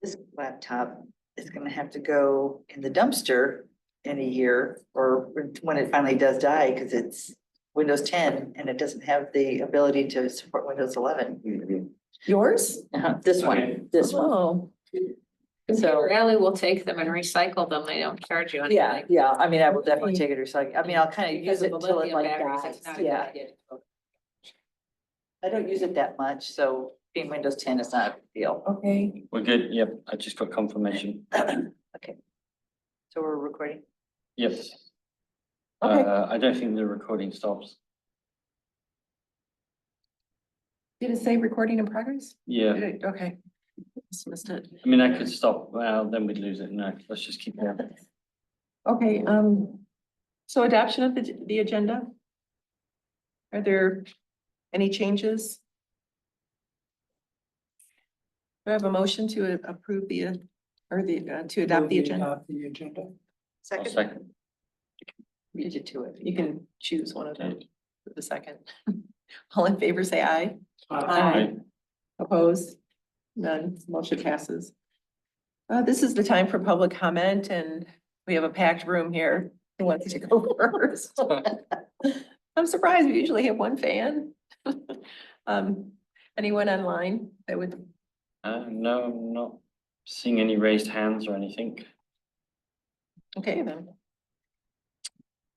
this laptop is gonna have to go in the dumpster in a year, or when it finally does die, because it's Windows 10 and it doesn't have the ability to support Windows 11. Yours? This one, this one. Oh, So, Rally will take them and recycle them. They don't charge you yeah, anything. yeah, I mean, I will definitely take it or recycle. I mean, I'll kind of use Because of it the till it lithium like batteries, dies. it's not a good Yeah, idea. I don't use it that much, so being Windows 10 is not a big deal. okay. We're good, yep, I just got confirmation. Okay. So we're recording? Yes. Okay. I don't think the recording stops. Did it say recording in progress? Yeah, Did it? Okay. Just missed it. I mean, I could stop, well, then we'd lose it, no, let's just keep going. Okay, so adoption of the agenda? Are there any changes? Do I have a motion to approve the, or the, to adopt the agenda? The agenda. I'll Second, second. beat you to it. You can choose one of them for the second. All in favor, say aye. Aye. Opposed? None, motion passes. This is the time for public comment and we have a packed room here. Who wants to go first? I'm surprised, we usually have one fan. Anyone online that would, No, I'm not seeing any raised hands or anything. okay then.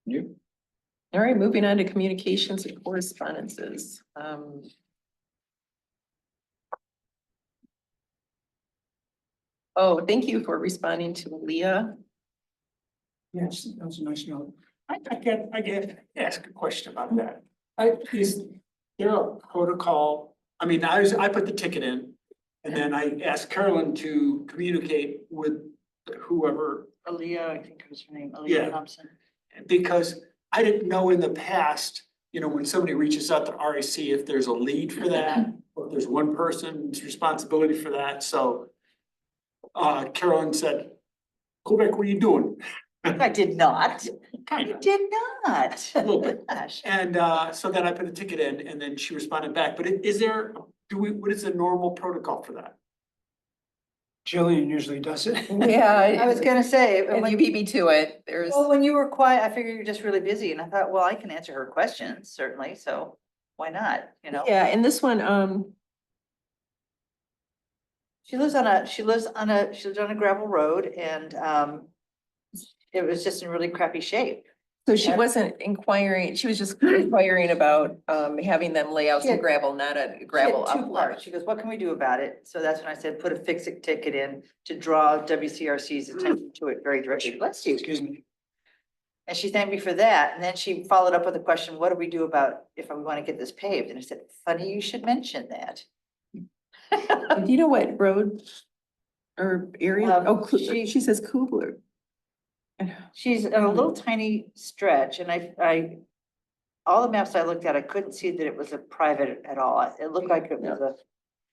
You? All right, moving on to communications and correspondences. Oh, thank you for responding to Leah. Yes, that was a nice note. I get ask a question about that. Is there a protocol? I mean, I put the ticket in and then I asked Carolyn to communicate with whoever, Aaliyah, I think was her name, Yeah. Aaliyah Thompson. because I didn't know in the past, you know, when somebody reaches out to RAC, if there's a lead for that, or if there's one person's responsibility for that, so. Carolyn said, Quebec, what are you doing? I did not. Kind I of. did not. A little bit. Gosh. And so then I put a ticket in and then she responded back, but is there, what is the normal protocol for that? Jillian usually does it. Yeah. I was gonna say, And when you beat me to it. There's, well, when you were quiet, I figured you're just really busy and I thought, well, I can answer her questions, certainly, so why not, you know? yeah, and this one, She lives on a gravel road and, it was just in really crappy shape. so she wasn't inquiring, she was just inquiring about, having them lay out She some had- gravel, not a She had gravel two uplift. parts. She goes, what can we do about it? So that's when I said, put a fix-it ticket in to draw WCRC's attention to it very directly. Bless you. Excuse me. And she thanked me for that. And then she followed up with a question, what do we do about if we want to get this paved? And I said, funny, you should mention that. Do you know what road or area? Oh, she says Kubler. She's in a little tiny stretch and all the maps I looked at, I couldn't see that it was a private at all. It looked like it was a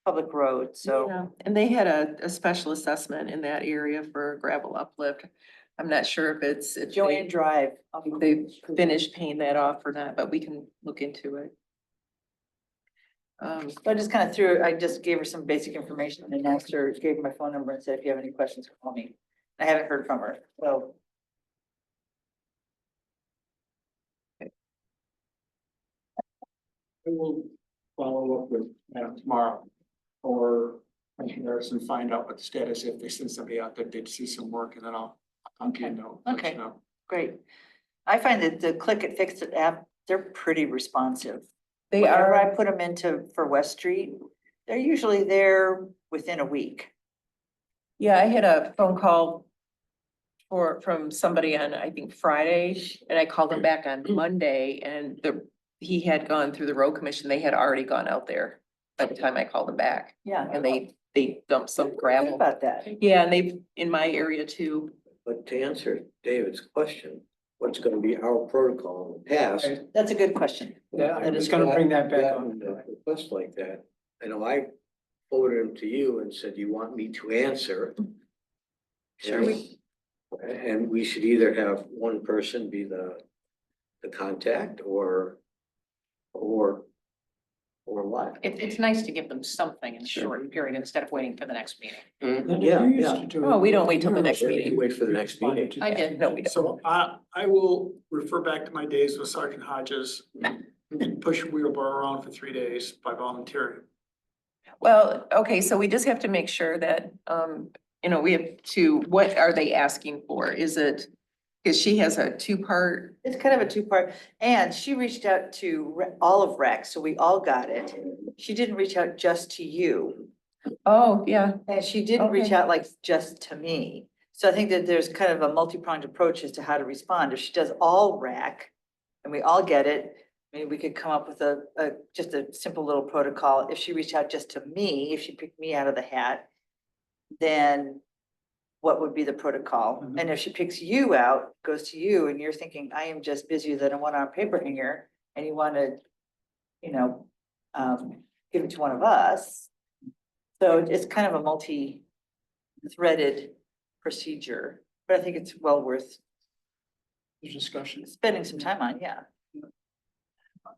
public road, so. Yeah, and they had a special assessment in that area for gravel uplift. I'm not sure if Joanne Drive. if they've finished paying that off or not, but we can look into it. So I just kind of I just gave her some basic information and asked her, gave her my phone number and said, if you have any questions, call me. I haven't heard from her, so. I will follow up with Madam tomorrow or Harrison, find out what the status, if they send somebody out that did see some work and then I'll give you a note. let you Okay. know. Great. I find that the Click It Fix It app, they're pretty responsive. They Whenever I are, put them into for West Street, they're usually there within a week. yeah, I had a phone call from somebody on, I think, Friday, and I called him back on Monday and he had gone through the road commission. They had already gone out there by the time I called him back Yeah. and they dumped some Good gravel. about that. Yeah, and they've, in my area too. But to answer David's question, what's gonna be our protocol in the past? That's a good question. Yeah, I That was is gonna bring that back Gotten on. a request like that, I know I forwarded them to you and said, you want me to answer? Sure. And we should either have one person be the contact or Or what? It's nice to give them something in a short period instead of waiting for the next meeting. Linda, Yeah, you used yeah. to do Oh, it. we don't wait till the No, next you meeting. Wait for the next meeting. To I that. did. No, we don't. So I will refer back to my days with Sergeant Hodges and push a wheelbarrow around for 3 days by volunteering. Well, okay, so we just have to make sure that, we have to, what are they asking for? Is it, because she has a two-part, It's kind of a two-part, and she reached out to all of REC, so we all got it. She didn't reach out just to you, oh, yeah, and she didn't reach Okay. out like just to me. So I think that there's kind of a multi-pronged approach as to how to respond. If she does all REC and we all get it, maybe we could come up with just a simple little protocol. If she reached out just to me, if she picked me out of the hat, then what would be the protocol? Mhm. And if she picks you out, goes to you, and you're thinking, I am just busier than a one-arm paper hanger, and you want to, you know, give it to one of us. So it's kind of a multi-threaded procedure, but I think it's well worth The discussion. spending some time on, yeah.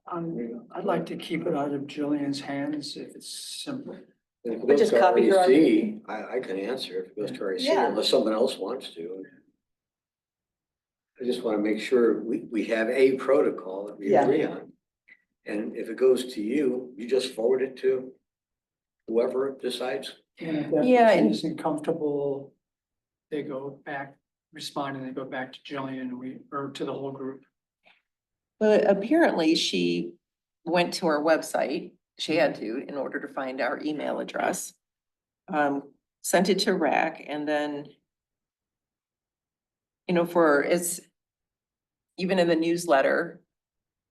I'd like to keep it out of Jillian's hands if it's simple. If it But goes just to copy her on- REC, I can answer if it goes to REC Yeah. unless someone else wants to. I just want to make sure we have a protocol that we Yeah. agree on. And if it goes to you, you just forward it to whoever decides. And if that Yeah, person and- isn't comfortable, they go back, respond, and they go back to Jillian, or to the whole group. but apparently she went to our website. She had to in order to find our email address. Sent it to RAC and then, it's even in the newsletter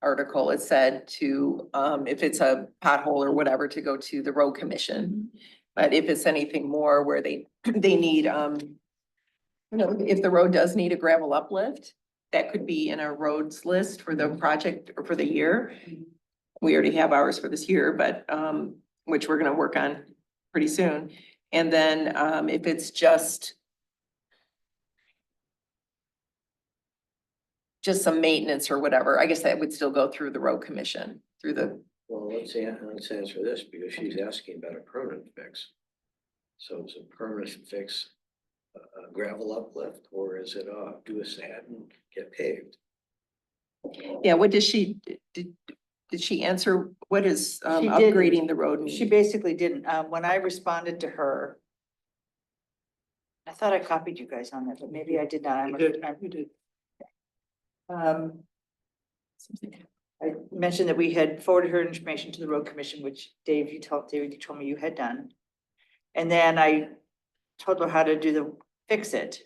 article, it said to, if it's a pothole or whatever, to go to the road commission. But if it's anything more where they need, if the road does need a gravel uplift, that could be in a roads list for the project or for the year. We already have ours for this year, but, which we're gonna work on pretty soon. And then, if it's just some maintenance or whatever, I guess that would still go through the road commission, through the, Well, let's answer this because she's asking about a permanent fix. So is a permanent fix a gravel uplift or is it do a sand and get paved? yeah, what does she, did she answer, what is, She didn't. upgrading the road She mean? basically didn't. When I responded to her, I thought I copied you guys on that, but maybe I did not. You did, you did. Um, I mentioned that we had forwarded her information to the road commission, which David, you told me you had done. And then I told her how to do the fix it.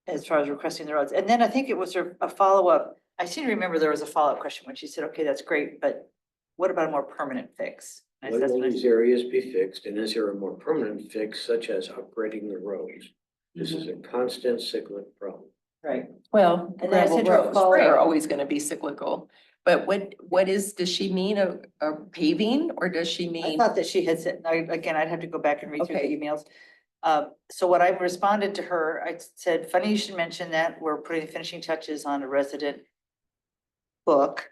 As far as requesting the roads. And then I think it was a follow-up. I seem to remember there was a follow-up question when she said, okay, that's great, but what about a more permanent fix? And I When said, will these areas be fixed and is there a more permanent fix such as upgrading the roads? This is a constant cyclic problem. right. Well, And then I gravel sent her a roads follow-up. are always gonna be cyclical. But does she mean a paving or does she I mean? thought that she had said, again, I'd have to go back and read through the Okay. emails. So what I responded to her, I said, funny you should mention that. We're putting finishing touches on a resident book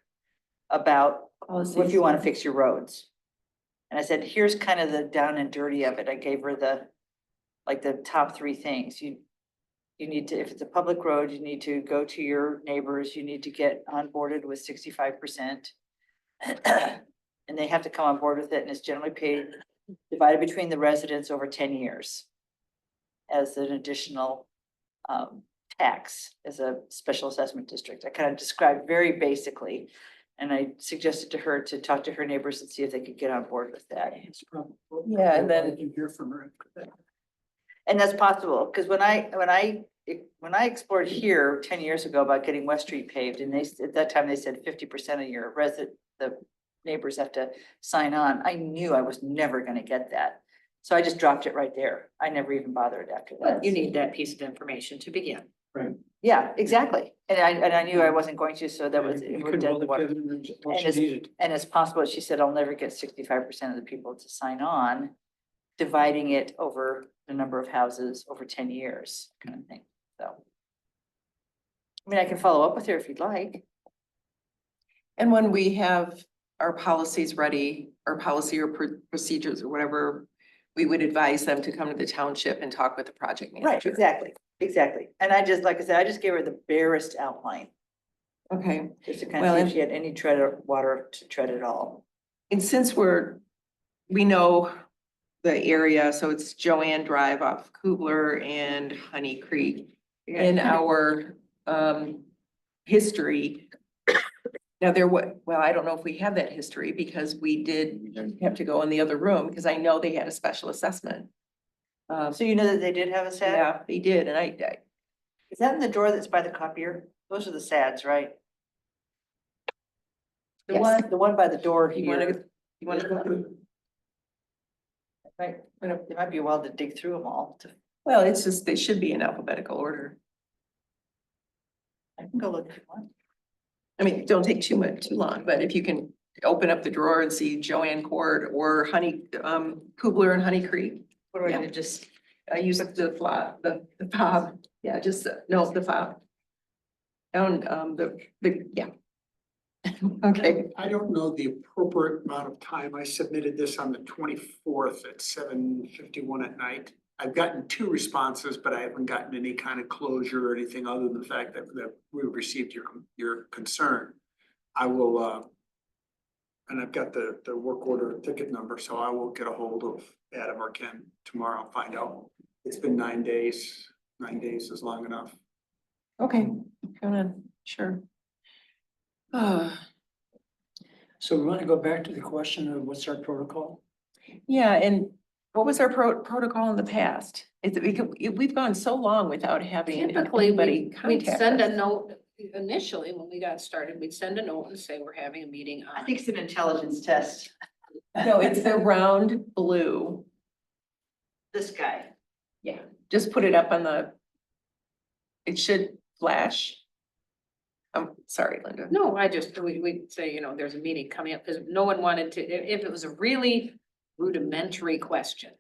about if you want to fix your roads. And I said, here's kind of the down and dirty of it. I gave her the top 3 things. You need to, if it's a public road, you need to go to your neighbors, you need to get onboarded with 65%. And they have to come on board with it, and it's generally paid, divided between the residents over 10 years. As an additional tax, as a special assessment district. I kind of described very basically. And I suggested to her to talk to her neighbors and see if they could get on board with that. It's probably. Yeah, and then- I can hear from her after that. And that's possible, because when I explored here 10 years ago about getting West Street paved, and at that time they said 50% of your the neighbors have to sign on, I knew I was never gonna get that. So I just dropped it right there. I never even bothered after that. But you need that piece of information to begin. Yeah, exactly. And I knew I wasn't going to, so that was. You it could would dead well the have water. given her what And she it's- needed. And it's possible, she said, I'll never get 65% of the people to sign on, dividing it over the number of houses over 10 years, kind of thing, so. I mean, I can follow up with her if you'd like. And when we have our policies ready, our policy or procedures or whatever, we would advise them to come to the township and talk with the project Right, manager. exactly. And I just, like I said, I just gave her the barest outline, Okay, just to kind Well, of see if and- she had any tread of water to tread at all. and since we know the area, so it's Joanne Drive off Kubler and Honey Creek. In our history. Now well, I don't know if we have that history because we did We don't, have to go in the other room because I know they had a special assessment. So you know that they did have a SAD? Yeah, they did, and I Is that in the drawer that's by the copier? Those are the SADs, right? Yes. The one by the door you wanna, here. you wanna go through? Right, it might be a while to dig through them all. Well, it's just, they should be in alphabetical order. I can go look if you want. I mean, don't take too long, but if you can open up the drawer and see Joanne Court or Kubler and Honey Creek. What do I Yeah. do? Just, I use the fob, yeah, just, no, the fob. And, yeah. Okay, I don't know the appropriate amount of time. I submitted this on the 24th at 7:51 at night. I've gotten 2 responses, but I haven't gotten any kind of closure or anything other than the fact that we received your concern. I will, and I've got the work order ticket number, so I will get a hold of Adam or Ken tomorrow and find out. It's been 9 days. 9 days is long enough. okay, go on, sure. So we want to go back to the question of what's our protocol? Yeah, and what was our protocol in the past? Is it, we've gone so long without having Typically, anybody we'd contact send a us. note, initially, when we got started, we'd send a note and say, we're having a meeting I on. think it's an intelligence test. No, it's the round blue. This guy. Yeah, just put it up on it should flash. I'm sorry, Linda. No, we'd say, there's a meeting coming up, because no one wanted to, if it was a really rudimentary question,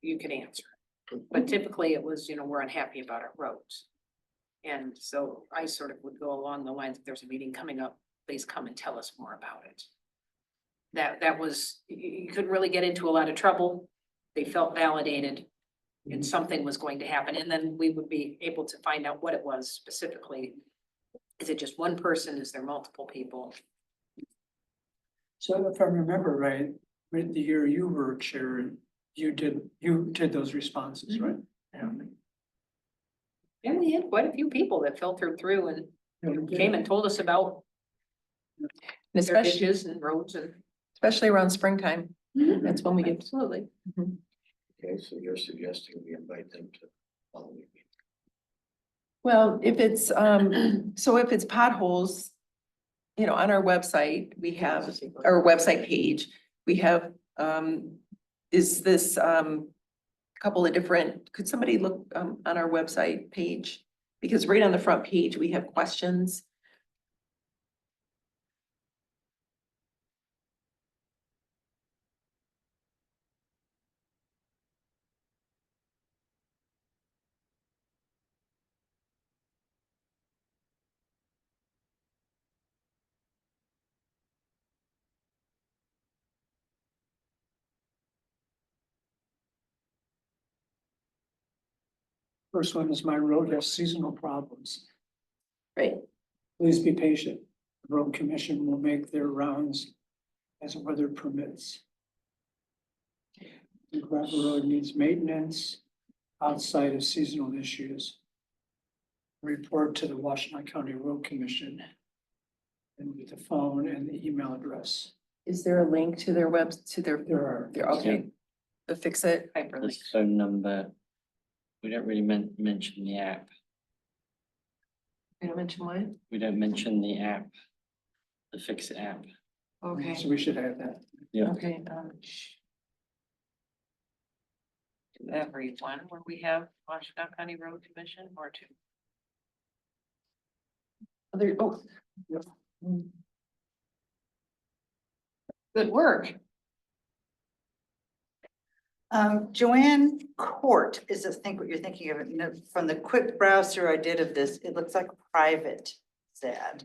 you could answer. But typically it was, we're unhappy about our roads. And so I sort of would go along the lines, if there's a meeting coming up, please come and tell us more about it. That was, you couldn't really get into a lot of trouble. They felt validated and something was going to happen. And then we would be able to find out what it was specifically. Is it just one person? Is there multiple people? So if I remember right, the year you were chair, you did those responses, right? Yeah. And we had quite a few people that filtered through and came and told us about And their especially, ditches and roads and. especially around springtime. That's when we get. Absolutely. Okay, so you're suggesting we invite them to follow me. Well, if it's, so if it's potholes, on our website, we have, our website page, we have, is this, couple of different, could somebody look, on our website page? Because right on the front page, we have questions. First one is my road has seasonal problems. Right. Please be patient. The road commission will make their rounds as weather permits. The gravel road needs maintenance outside of seasonal issues. Report to the Washington County Road Commission. And with the phone and the email address. Is there a link to their There are. okay, the fix it? the Hyperlink. phone number, we don't really mention the app. Did I mention one? We don't mention the app, the Fix It app. Okay, So we should have that. Yeah. okay, Everyone, where we have Washington County Road Commission or two. other, Good work. Joanne Court is, I think what you're thinking of, from the quick browser I did of this, it looks like private SAD.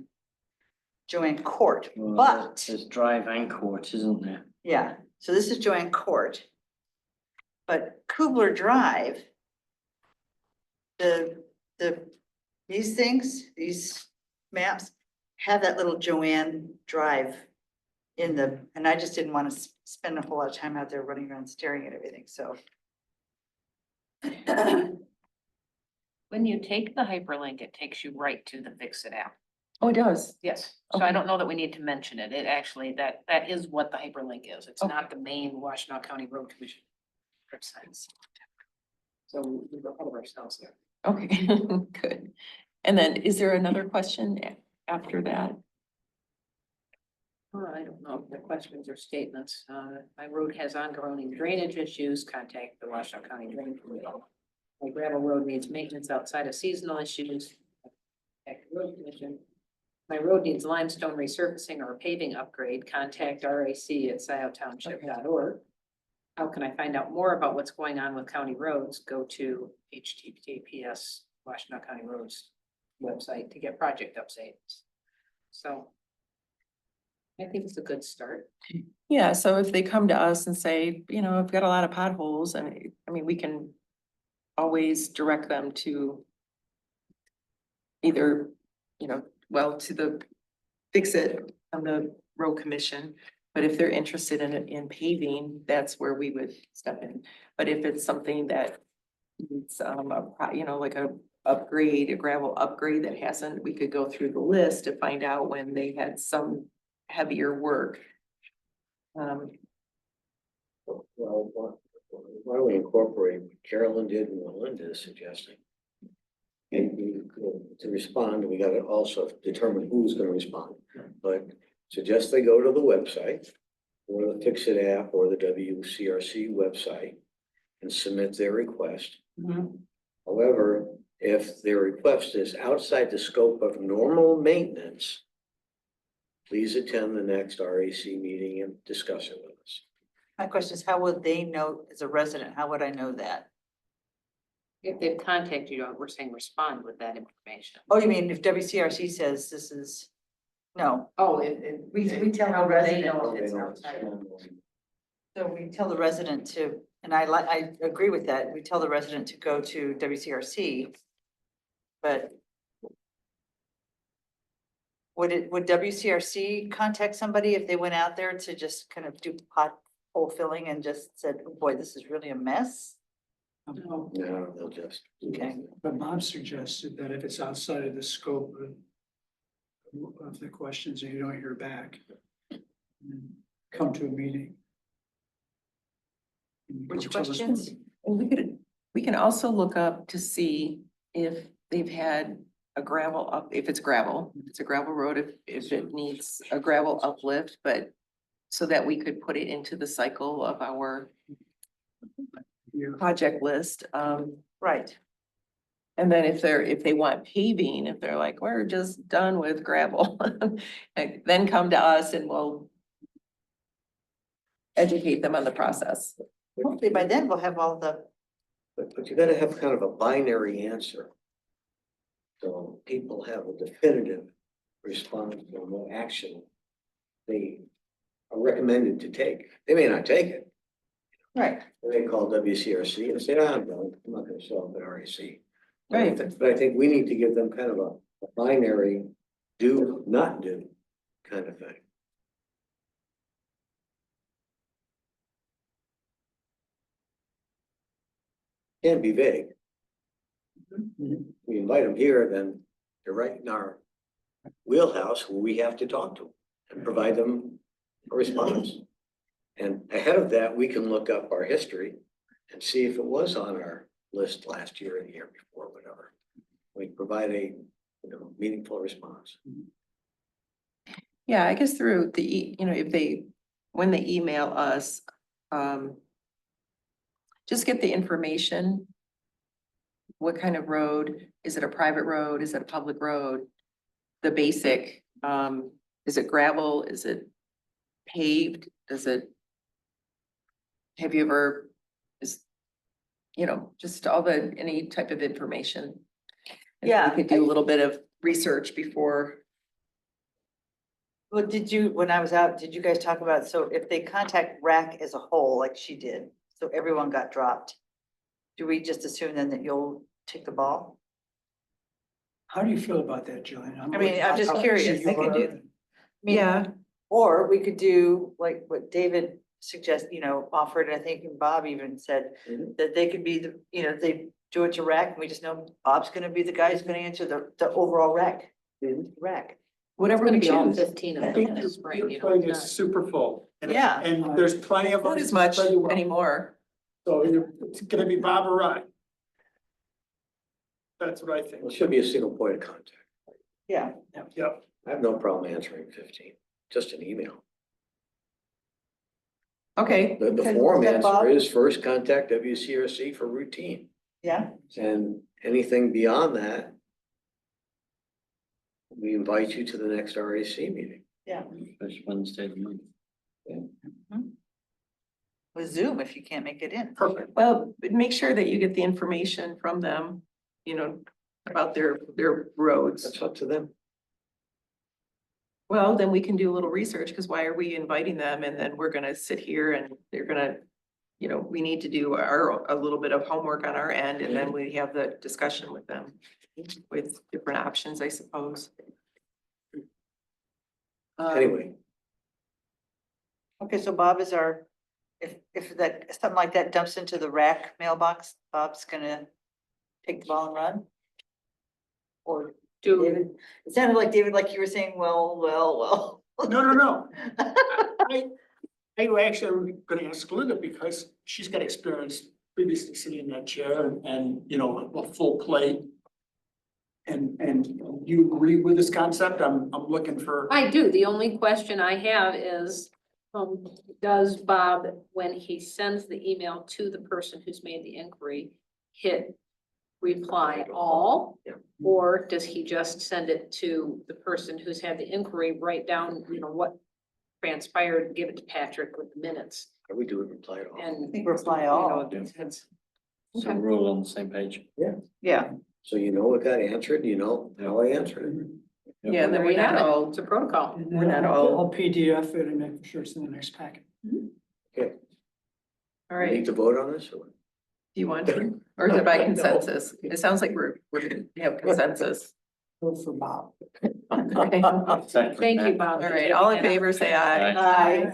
Joanne Court, Well, but, there's drive and court, isn't there? yeah, so this is Joanne Court. But Kubler Drive, the, these things, these maps have that little Joanne Drive in the, and I just didn't want to spend a whole lot of time out there running around staring at everything, so. When you take the hyperlink, it takes you right to the Fix It app. Oh, it does. Yes, so I Okay. don't know that we need to mention it. It actually, that is what the hyperlink is. It's Okay. not the main Washtenaw County Road Commission websites. So we're ahead of ourselves there. Okay, good. And then is there another question after that? I don't know if the questions or statements. My road has ongoing drainage issues, contact the Washtenaw County Drain Committee. My gravel road needs maintenance outside of seasonal issues. Contact the road commission. My road needs limestone resurfacing or a paving upgrade, contact rac@sciotownship.org. How can I find out more about what's going on with county roads? Go to https Washtenaw County Roads website to get project updates. So I think it's a good start. Yeah, so if they come to us and say, you know, I've got a lot of potholes, and I mean, we can always direct them to either, you know, well, to the Fix It on the road commission. But if they're interested in paving, that's where we would step in. But if it's something that needs, you know, like a upgrade, a gravel upgrade that hasn't, we could go through the list to find out when they had some heavier work. Well, why don't we incorporate what Carolyn did and what Linda is suggesting? And to respond, we gotta also determine who's gonna respond, but suggest they go to the website or the Fix It app or the WCRC website and submit their request. However, if their request is outside the scope of normal maintenance, please attend the next RAC meeting and discuss it with us. My question is, how would they know as a resident? How would I know that? If they've contacted you, we're saying respond with that information. Oh, you mean if WCRC says this is, no, Oh, we tell how the do they resident. know if They it's don't outside? So we tell the resident to, and I agree with that, we tell the resident to go to WCRC. But would WCRC contact somebody if they went out there to just kind of do pothole filling and just said, oh boy, this is really a mess? No, they'll just. Okay. But Bob suggested that if it's outside of the scope of the questions and you don't hear back, then come to a meeting. Which questions? And we can also look up to see if they've had a gravel up, if it's a gravel road, if it needs a gravel uplift, but so that we could put it into the cycle of our Yeah. project list. Right. And then if they want paving, if they're like, we're just done with gravel, and then come to us and we'll educate them on the process. Hopefully by then we'll have all the, But you gotta have kind of a binary answer. So people have a definitive response or no action they are recommended to take. They may not take it. right, They may call WCRC and say, I'm not gonna show up at RAC. Right. But I think we need to give them kind of a binary do, not do kind of thing. Can't be vague. We invite them here, then they're right in our wheelhouse where we have to talk to them and provide them a response. And ahead of that, we can look up our history and see if it was on our list last year or the year before, whatever. We provide a, meaningful response. Yeah, I guess through the, when they email us, just get the information. What kind of road? Is it a private road? Is it a public road? The basic, is it gravel? Is it paved? Have you ever, just any type of information. And Yeah, We could do a little bit of research before. Well, when I was out, did you guys talk about, so if they contact RAC as a whole, like she did, so everyone got dropped, do we just assume then that you'll take the ball? How do you feel about that, Jillian? I mean, I'm just how curious. busy I you could are. do- I mean, Or we could do like what David suggested, offered, I think, and Bob even said, Mhm. that they could be they do it to RAC, and we just know Bob's gonna be the guy who's gonna answer the overall RAC. RAC. It's Whatever gonna we be all choose. 15 of I them think this the spring, you know. plate it's is not- super full. Yeah. And there's plenty of. Not us as to much spread the wealth. anymore. So it's gonna be Bob or Ryan. That's what I think. Well, it should be a single point of contact. Yeah. Yep. I have no problem answering 15, just an email. Okay. The Okay, form is that Bob? answer is first contact WCRC for routine, Yeah, and anything beyond that, we invite you to the next RAC meeting. yeah, First Wednesday of the month. with Zoom if you can't make it in. Perfect. Well, but make sure that you get the information from them, about their roads. That's up to them. Well, then we can do a little research, because why are we inviting them? And then we're gonna sit here and they're gonna, we need to do a little bit of homework on our end, and then we have the discussion with them with different options, I suppose. Anyway, Okay, so Bob is if something like that dumps into the RAC mailbox, Bob's gonna take the ball and run? Or Do, David, it sounded like David, like you were saying, well. No. I actually am gonna ask Linda because she's got experience previously sitting in that chair and, a full plate. And you agree with this concept? I'm looking for. I do, the only question I have is, does Bob, when he sends the email to the person who's made the inquiry, hit reply all? Yeah. Or does he just send it to the person who's had the inquiry, write down, what transpired, give it to Patrick with the minutes? are we doing reply to all? And. I think reply all. It's- So we're all on the same page. Yeah, So you know what got answered, you know how I answered it. Yeah, and then There we're you have not it, all, it's a protocol. And We're then not I'll all- PDF it and make sure it's in the next packet. Okay, all we need right, to vote on this or? do you want to? Or is it by consensus? It sounds like we're gonna have consensus. Vote for Bob. Okay. Thank you, Bob. All right, all in favor, say aye.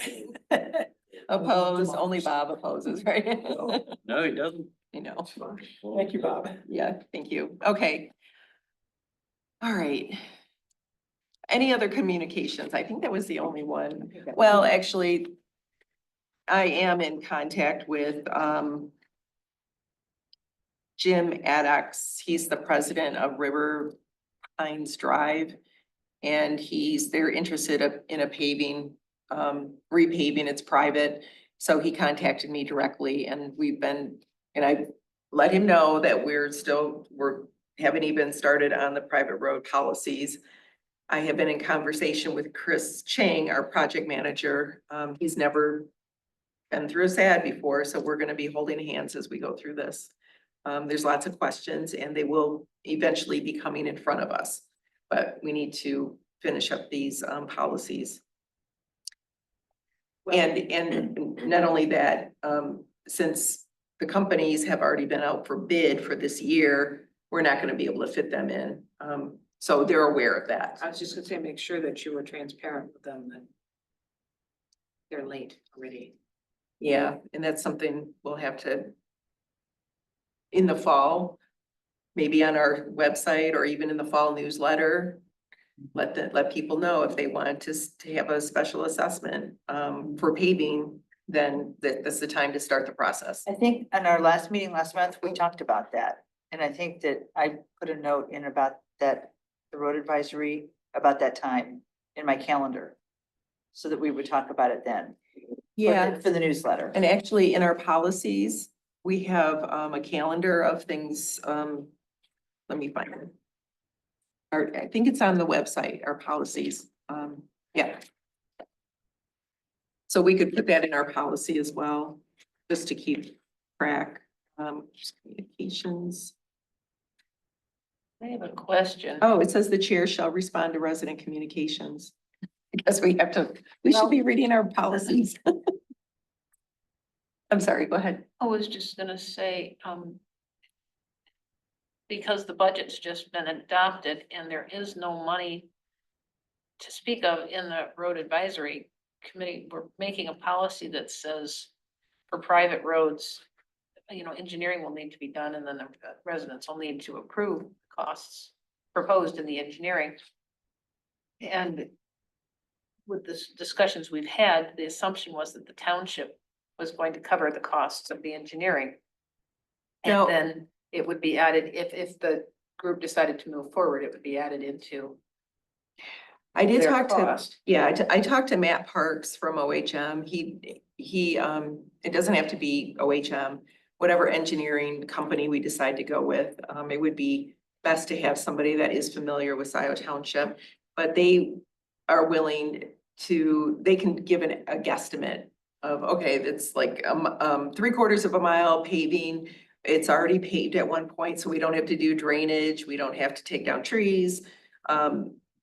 Aye. Opposed, only Bob opposes, right? No, it doesn't. You know, Thank you, Bob. yeah, thank you. Okay. All right. Any other communications? I think that was the only one. Well, actually, I am in contact with, Jim Addox. He's the president of River Pines Drive. And they're interested in a paving, repaving, it's private. So he contacted me directly and I let him know that we're haven't even started on the private road policies. I have been in conversation with Chris Chang, our project manager. He's never been through a SAD before, so we're gonna be holding hands as we go through this. There's lots of questions and they will eventually be coming in front of us. But we need to finish up these policies. And not only that, since the companies have already been out for bid for this year, we're not gonna be able to fit them in. So they're aware of that. I was just gonna say, make sure that you were transparent with them that they're late already. Yeah, and that's something we'll have to in the fall, maybe on our website or even in the fall newsletter. Let people know if they want to have a special assessment for paving, then that's the time to start the process. I think on our last meeting last month, we talked about that. And I think that I put a note in about that, the road advisory, about that time in my calendar. So that we would talk about it then. For the newsletter. And actually in our policies, we have a calendar of things, let me find it. I think it's on the website, our policies, yeah. So we could put that in our policy as well, just to keep track, communications. I have a question. Oh, it says the chair shall respond to resident communications. Because we should be reading our policies. I'm sorry, go ahead. I was just gonna say, because the budget's just been adopted and there is no money to speak of in the road advisory committee, we're making a policy that says for private roads, engineering will need to be done and then the residents will need to approve costs proposed in the engineering. And with the discussions we've had, the assumption was that the township was going to cover the costs of the engineering. No. And then it would be added, if the group decided to move forward, it would be added into I did their talk to, cost. I talked to Matt Parks from OHM. It doesn't have to be OHM. Whatever engineering company we decide to go with, it would be best to have somebody that is familiar with Scio Township. But they are willing to, they can give a guesstimate of, okay, it's like 3/4 of a mile paving. It's already paved at one point, so we don't have to do drainage. We don't have to take down trees.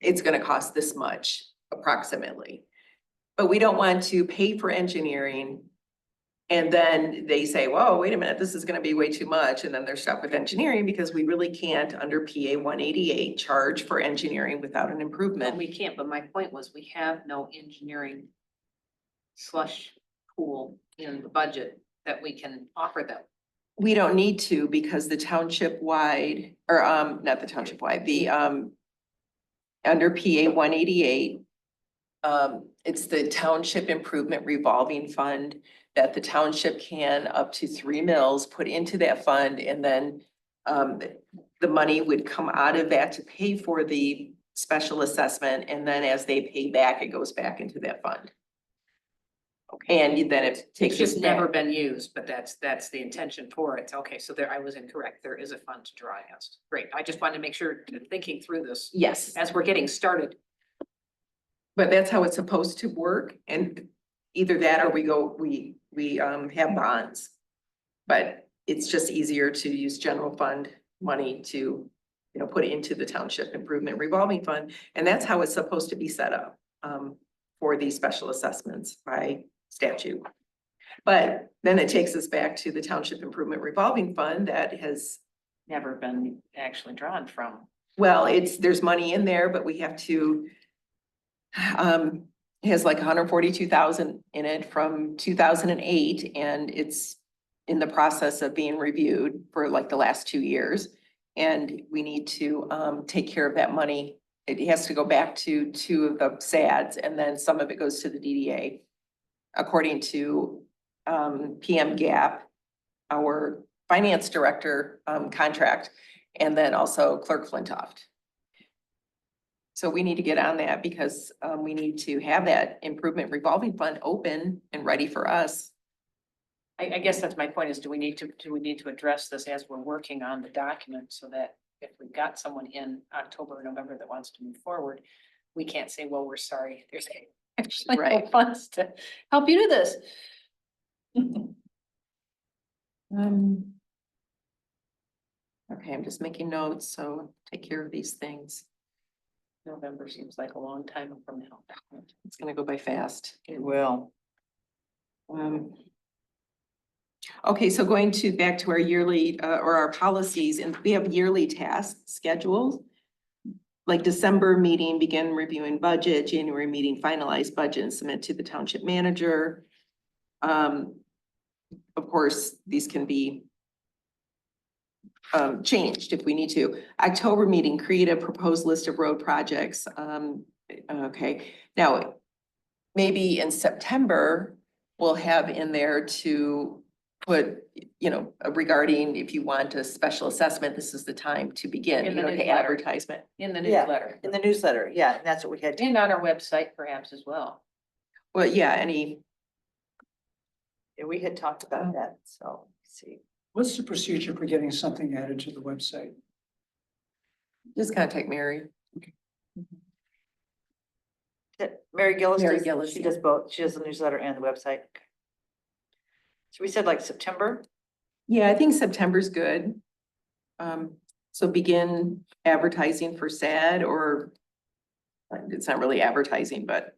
It's gonna cost this much approximately. But we don't want to pay for engineering. And then they say, whoa, wait a minute, this is gonna be way too much. And then they're stuck with engineering because we really can't under PA 188 charge for engineering without an No, improvement. we can't, but my point was we have no engineering slush pool in the budget that we can offer them. We don't need to because the township wide, or not the township wide, the under PA 188. It's the Township Improvement Revolving Fund that the township can up to 3 mills put into that fund, and then the money would come out of that to pay for the special assessment, and then as they pay back, it goes back into that fund. And then it takes It's us just never back. been used, but that's the intention for it. Okay, so there, I was incorrect. There is a fund to draw against. Great. I just wanted to make sure, thinking through this Yes, as we're getting started. but that's how it's supposed to work, and either that or we have bonds. But it's just easier to use general fund money to, put it into the Township Improvement Revolving Fund, and that's how it's supposed to be set up for these special assessments by statute. But then it takes us back to the Township Improvement Revolving Fund that has, Never been actually drawn from. well, there's money in there, but we have to it has like 142,000 in it from 2008, and it's in the process of being reviewed for like the last 2 years. And we need to take care of that money. It has to go back to 2 of the SADs, and then some of it goes to the DDA. According to PM Gap, our finance director contract, and then also Clerk Flintoff. So we need to get on that because we need to have that improvement revolving fund open and ready for us. I guess that's my point is, do we need to address this as we're working on the document so that if we've got someone in October or November that wants to move forward, we can't say, well, we're sorry, there's actually no Right. funds to help you do this. Okay, I'm just making notes, so take care of these things. November seems like a long time from now. It's gonna go by fast. It will. Okay, so going back to our yearly, or our policies, and we have yearly tasks scheduled. Like December meeting, begin reviewing budget, January meeting, finalize budget and submit to the township manager. Of course, these can be changed if we need to. October meeting, create a proposed list of road projects. Okay, now, maybe in September, we'll have in there to put, regarding if you want a special assessment, this is the time to begin, In the the newsletter. advertisement. In the Yeah. newsletter In the newsletter, yeah, and that's what we had. and on our website perhaps as well. Well, yeah, We had talked about that, so, let's see. What's the procedure for getting something added to the website? just contact Mary. Mary Gillis, Mary Gillis, she yeah. does both, she does the newsletter and the website. So we said like September, Yeah, I think September's good. So begin advertising for SAD, or it's not really advertising, but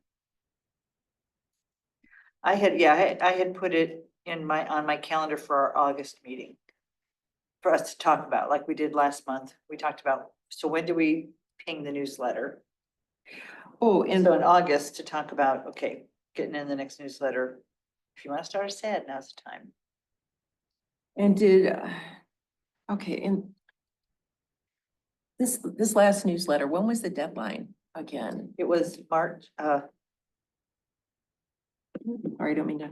I had put it on my calendar for our August meeting. For us to talk about, like we did last month. We talked about, so when do we ping the newsletter? Oh, And and so in August to talk about, okay, getting in the next newsletter. If you want to start a sad, now's the time. And did, okay, and this last newsletter, when was the deadline again? It was March, Sorry, I don't mean to.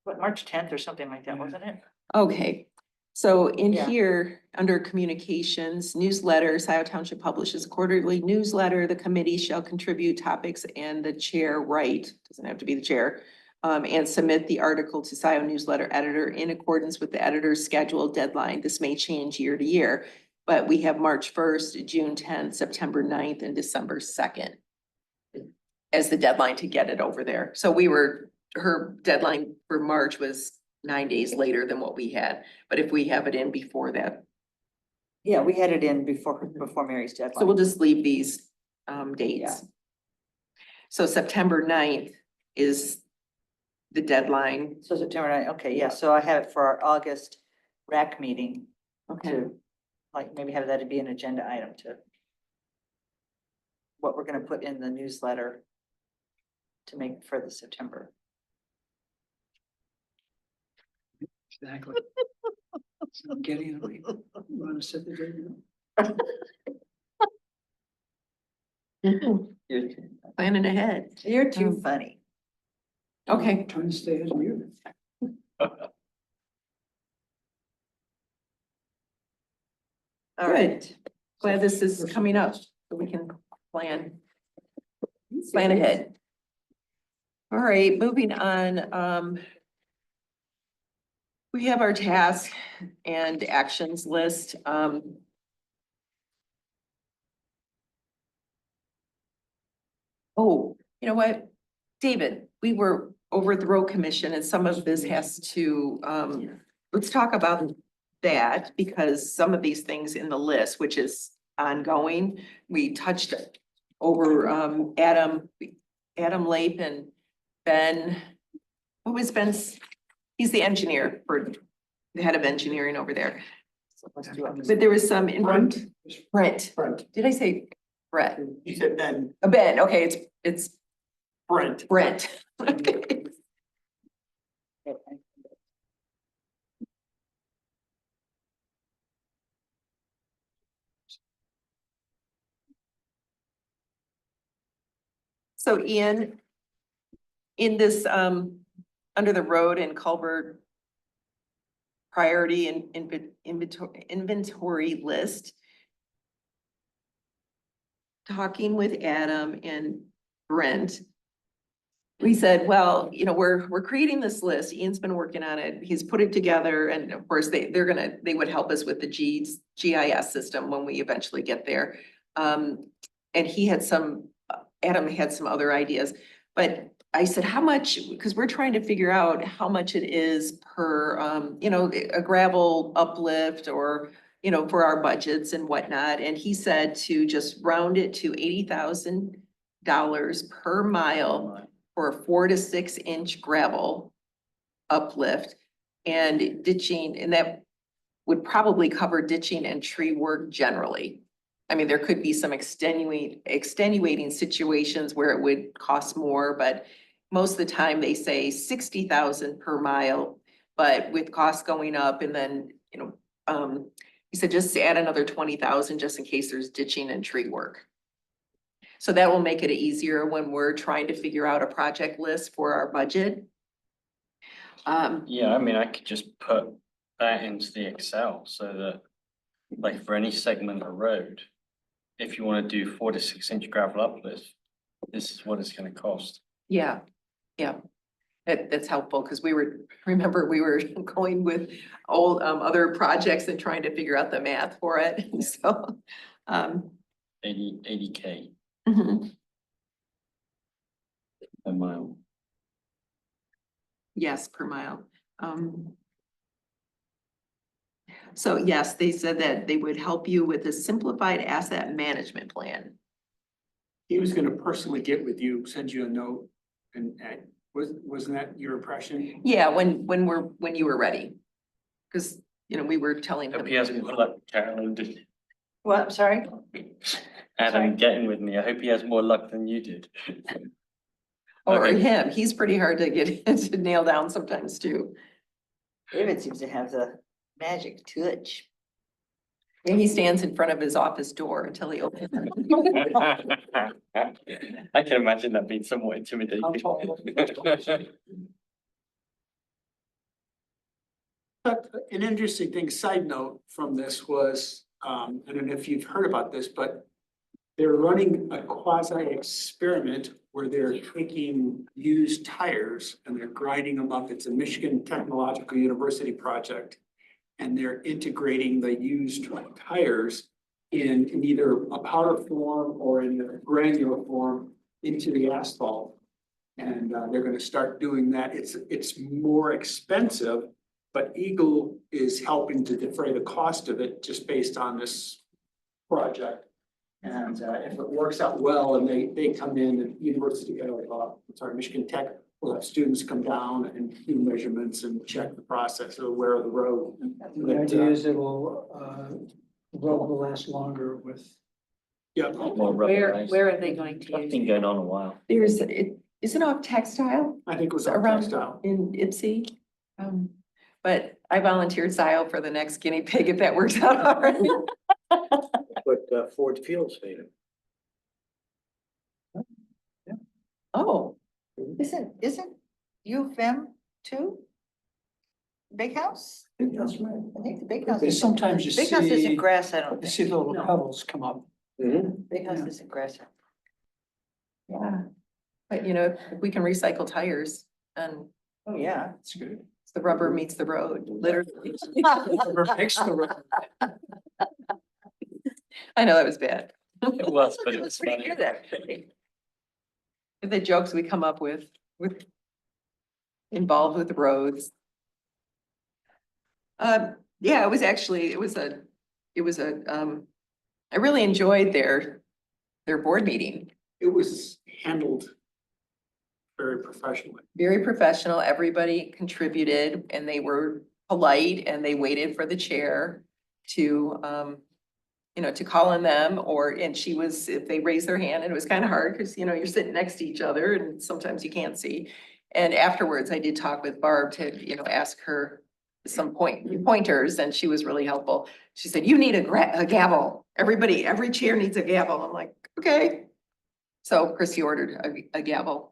what, March 10th or something like that, wasn't it? Okay, so in Yeah. here, under communications, newsletter, Scio Township publishes a quarterly newsletter. The committee shall contribute topics and the chair write, doesn't have to be the chair. And submit the article to Scio newsletter editor in accordance with the editor's scheduled deadline. This may change year to year, but we have March 1st, June 10th, September 9th, and December 2nd as the deadline to get it over there. So her deadline for March was 9 days later than what we had, but if we have it in before that, Yeah, we had it in before Mary's so we'll deadline. just leave these Yeah. dates. So September 9th is the deadline. So September 9th, okay, yeah, so I have it for our August RAC meeting Okay, to, like, maybe have that to be an agenda item to what we're gonna put in the newsletter to make for the September. Exactly. So I'm getting it. You want to set the date? planning ahead. You're too Um, funny. Okay, Trying to stay ahead of you. All Good. right. glad this is coming up so we can plan ahead. All right, moving on, we have our task and actions list. Oh, you know what? David, we were over at the road commission and some of this has to, let's talk about that because some of these things in the list, which is ongoing, we touched over, Adam Lape and Ben. What was Ben's? He's the engineer for the head of engineering over there. So let's do it. But there was some Brent? Brent. Brent, Did I say Brett? you said Ben, Ben, okay, it's Brent. Brent. Okay. So Ian, in this, under the road and culvert priority and inventory list, talking with Adam and Brent, we said, well, you know, we're creating this list. Ian's been working on it. He's put it together. And of course, they would help us with the GIS system when we eventually get there. And he had Adam had some other ideas, but I said, how much, because we're trying to figure out how much it is per, you know, a gravel uplift or, you know, for our budgets and whatnot. And he said to just round it to $80,000 per mile for a 4 to 6 inch gravel uplift and ditching, and that would probably cover ditching and tree work generally. I mean, there could be some extenuating situations where it would cost more, but most of the time they say 60,000 per mile. But with costs going up and then, you know, he said just add another 20,000 just in case there's ditching and tree work. So that will make it easier when we're trying to figure out a project list for our budget. Yeah, I mean, I could just put that into the Excel so that, like, for any segment of road, if you want to do 4 to 6 inch gravel uplift, this is what it's going to cost. Yeah, yeah. That's helpful because remember we were going with old, other projects and trying to figure out the math for it. So, 80K mhm. a mile. Yes, per mile. So yes, they said that they would help you with a simplified asset management plan. He was gonna personally get with you, send you a note And wasn't that your impression? Yeah, when you were ready. Cause, you know, we were telling Hope him. he hasn't got like Carolyn did. What, I'm sorry? Adam, Sorry. getting with me. I hope he has more luck than you did. Or Okay. him, he's pretty hard to get to nail down sometimes too. David seems to have the magic touch. And he stands in front of his office door until he opens it. I can imagine that being somewhat intimidating. But an interesting thing, side note from this was, I don't know if you've heard about this, but they're running a quasi experiment where they're taking used tires and they're grinding them up. It's a Michigan Technological University project. And they're integrating the used tires in either a powder form or in a granular form into the asphalt. And they're gonna start doing that. It's more expensive, but Eagle is helping to defray the cost of it just based on this project. And if it works out well and they come in and Michigan Tech will have students come down and do measurements and check the process of where the road. The idea is it will, the road will last longer with. Yeah, More Where rubberized. are they going to That's use? been going on a while. There's, it isn't off textile I think it was on around textile. in Ipsy. But I volunteered Scio for the next guinea pig if that works out already. But Ford Field's made it. Oh, Isn't U of M too? Big house? That's right. I think the big house. Because sometimes you Big house isn't see, grass, I don't you see think. the little No. pebbles come up. Big house Yeah. isn't grass. yeah. But you know, if we can recycle tires and Oh, yeah. It's good. the rubber meets the road, literally. Rubber makes the road. I know that was bad. It was, but it was pretty funny. good, actually. The jokes we come up with involved with the roads. Yeah, it was actually, I really enjoyed their board meeting. It was handled very professionally. Very professional, everybody contributed and they were polite and they waited for the chair to, you know, to call on them and she was, if they raised their hand, and it was kind of hard because, you know, you're sitting next to each other and sometimes you can't see. And afterwards, I did talk with Barb to, you know, ask her some pointers and she was really helpful. She said, you need a gavel. Every chair needs a gavel. I'm like, okay. So Chrissy ordered a gavel.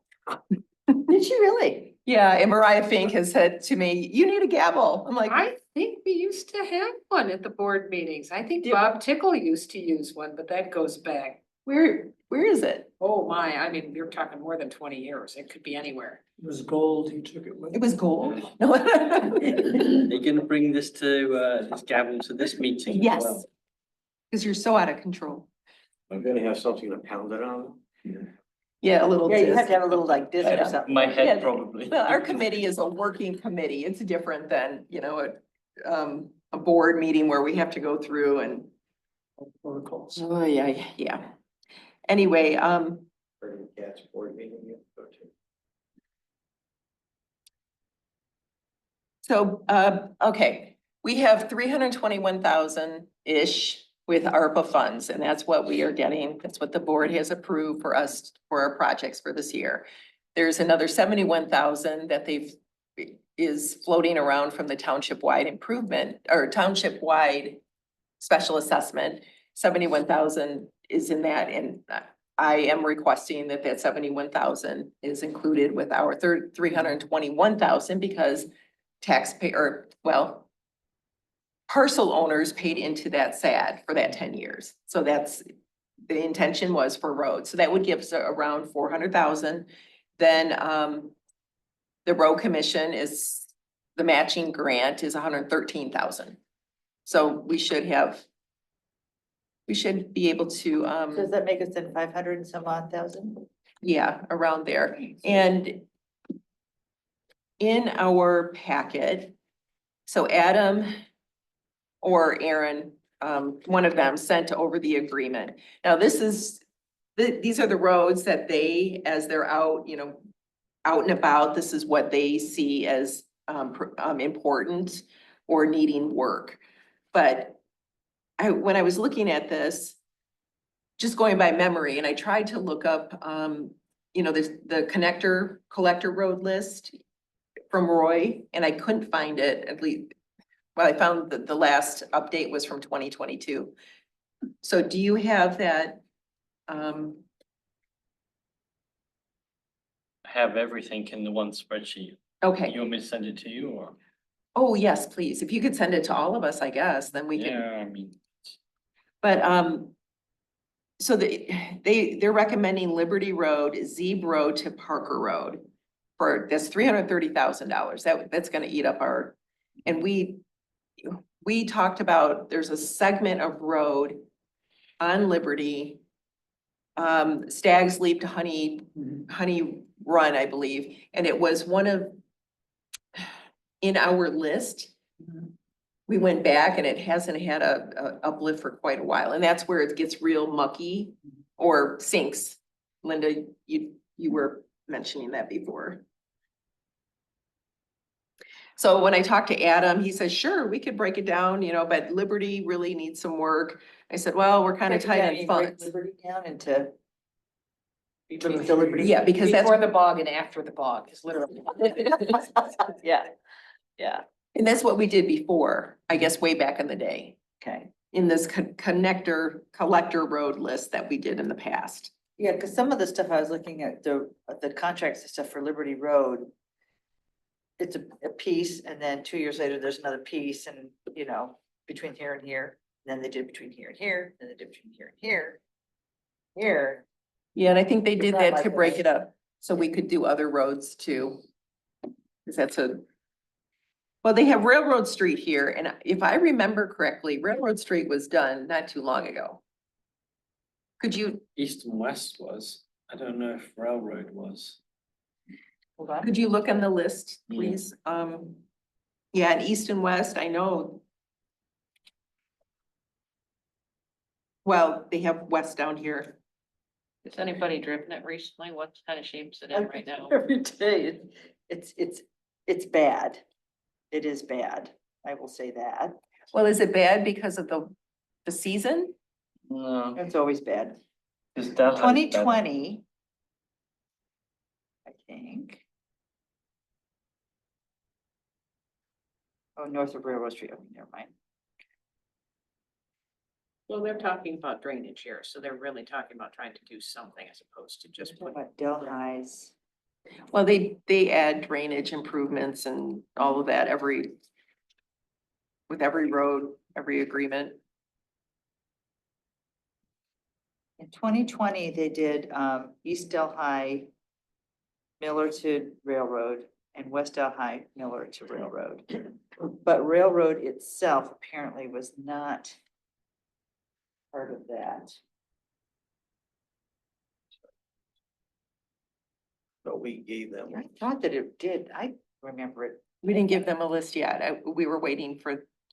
Did she really? Yeah, and Mariah Fink has said to me, you need a gavel. I'm like, I think we used to have one at the board meetings. I think Did- Bob Tickle used to use one, but that goes back. where is it? Oh my, I mean, you're talking more than 20 years. It could be anywhere. It was gold, he took it with. It was gold. No. Are you gonna bring this this gavel to this meeting? as Yes. well? Cause you're so out of control. I'm gonna have something to pound it on. Yeah, a little. Yeah, you have disc. to have a little like this or Yeah. something. My Yeah, head probably. Well, our committee is a working committee. It's different than, you know, a board meeting where we have to go through and, Protocols. oh, yeah, yeah. Anyway, For the cats board meeting you go to. so, okay, we have 321,000-ish with ARPA funds, and that's what we are getting. That's what the board has approved for us for our projects for this year. There's another 71,000 that is floating around from the township-wide improvement or township-wide special assessment. 71,000 is in that, and I am requesting that 71,000 is included with our 321,000 because parcel owners paid into that SAD for that 10 years. So that's, the intention was for roads. So that would give us around 400,000. Then, the road commission the matching grant is 113,000. So we should be able to, Does that make us then 500 and some odd thousand? yeah, around there. And in our packet, so Adam or Aaron, one of them sent over the agreement. Now, these are the roads that they, as they're out, you know, out and about, this is what they see as important or needing work. But when I was looking at this, just going by memory, and I tried to look up, the collector road list from Roy, and I couldn't find it, at least, well, I found that the last update was from 2022. So do you have that? Have everything in the one spreadsheet. Okay, You want me to send it to you or? oh, yes, please, if you could send it to all of us, I guess, then we can. Yeah, I mean, But, so they're recommending Liberty Road, Zeeb Road to Parker Road for, that's $330,000. That's gonna eat up our, and we talked about, there's a segment of road on Liberty, Stag's Leap to Honey Run, I believe, and it was one of, in our list, we went back and it hasn't had a uplift for quite a while, and that's where it gets real mucky or sinks. Linda, you were mentioning that before. So when I talked to Adam, he said, sure, we could break it down, but Liberty really needs some work. I said, well, we're kind of Break it tight down, on you break funds. Liberty down into. Between the Liberty. Yeah, because that's, Before the bog and after the bog is literally. Yeah, yeah, and that's what we did before, I guess, way back in the day, okay. in this collector road list that we did in the past. Yeah, because some of the stuff I was looking at, the contracts and stuff for Liberty Road. It's a piece, and then 2 years later, there's another piece, and between here and here, and then they did between here and here, and they did between here and here. Here, Yeah, and I think they It's did not that like to that. break it up, so we could do other roads too. Cause well, they have Railroad Street here, and if I remember correctly, Railroad Street was done not too long ago. Could you, East and West was, I don't know if Railroad was. hold on. could you look on the list, Yeah. please? Yeah, and East and West, I know. Well, they have West down here. Has anybody driven it recently? What kind of shape is it in right now? Every day, it's bad. It is bad. I will say that. Well, is it bad because of the season? No, It's always bad. because that. 2020. I think. Oh, north of Railroad Street. Oh, never mind. Well, they're talking about drainage here, so they're really talking about trying to do something as opposed to just What put. about Delhi's? Well, they add drainage improvements and all of that with every road, every agreement. In 2020, they did East Delhi, Miller to Railroad, and West Delhi, Miller to Railroad. But Railroad itself apparently was not part of that. But we gave them. I thought that it did. I remember it. We didn't give them a list yet. We were waiting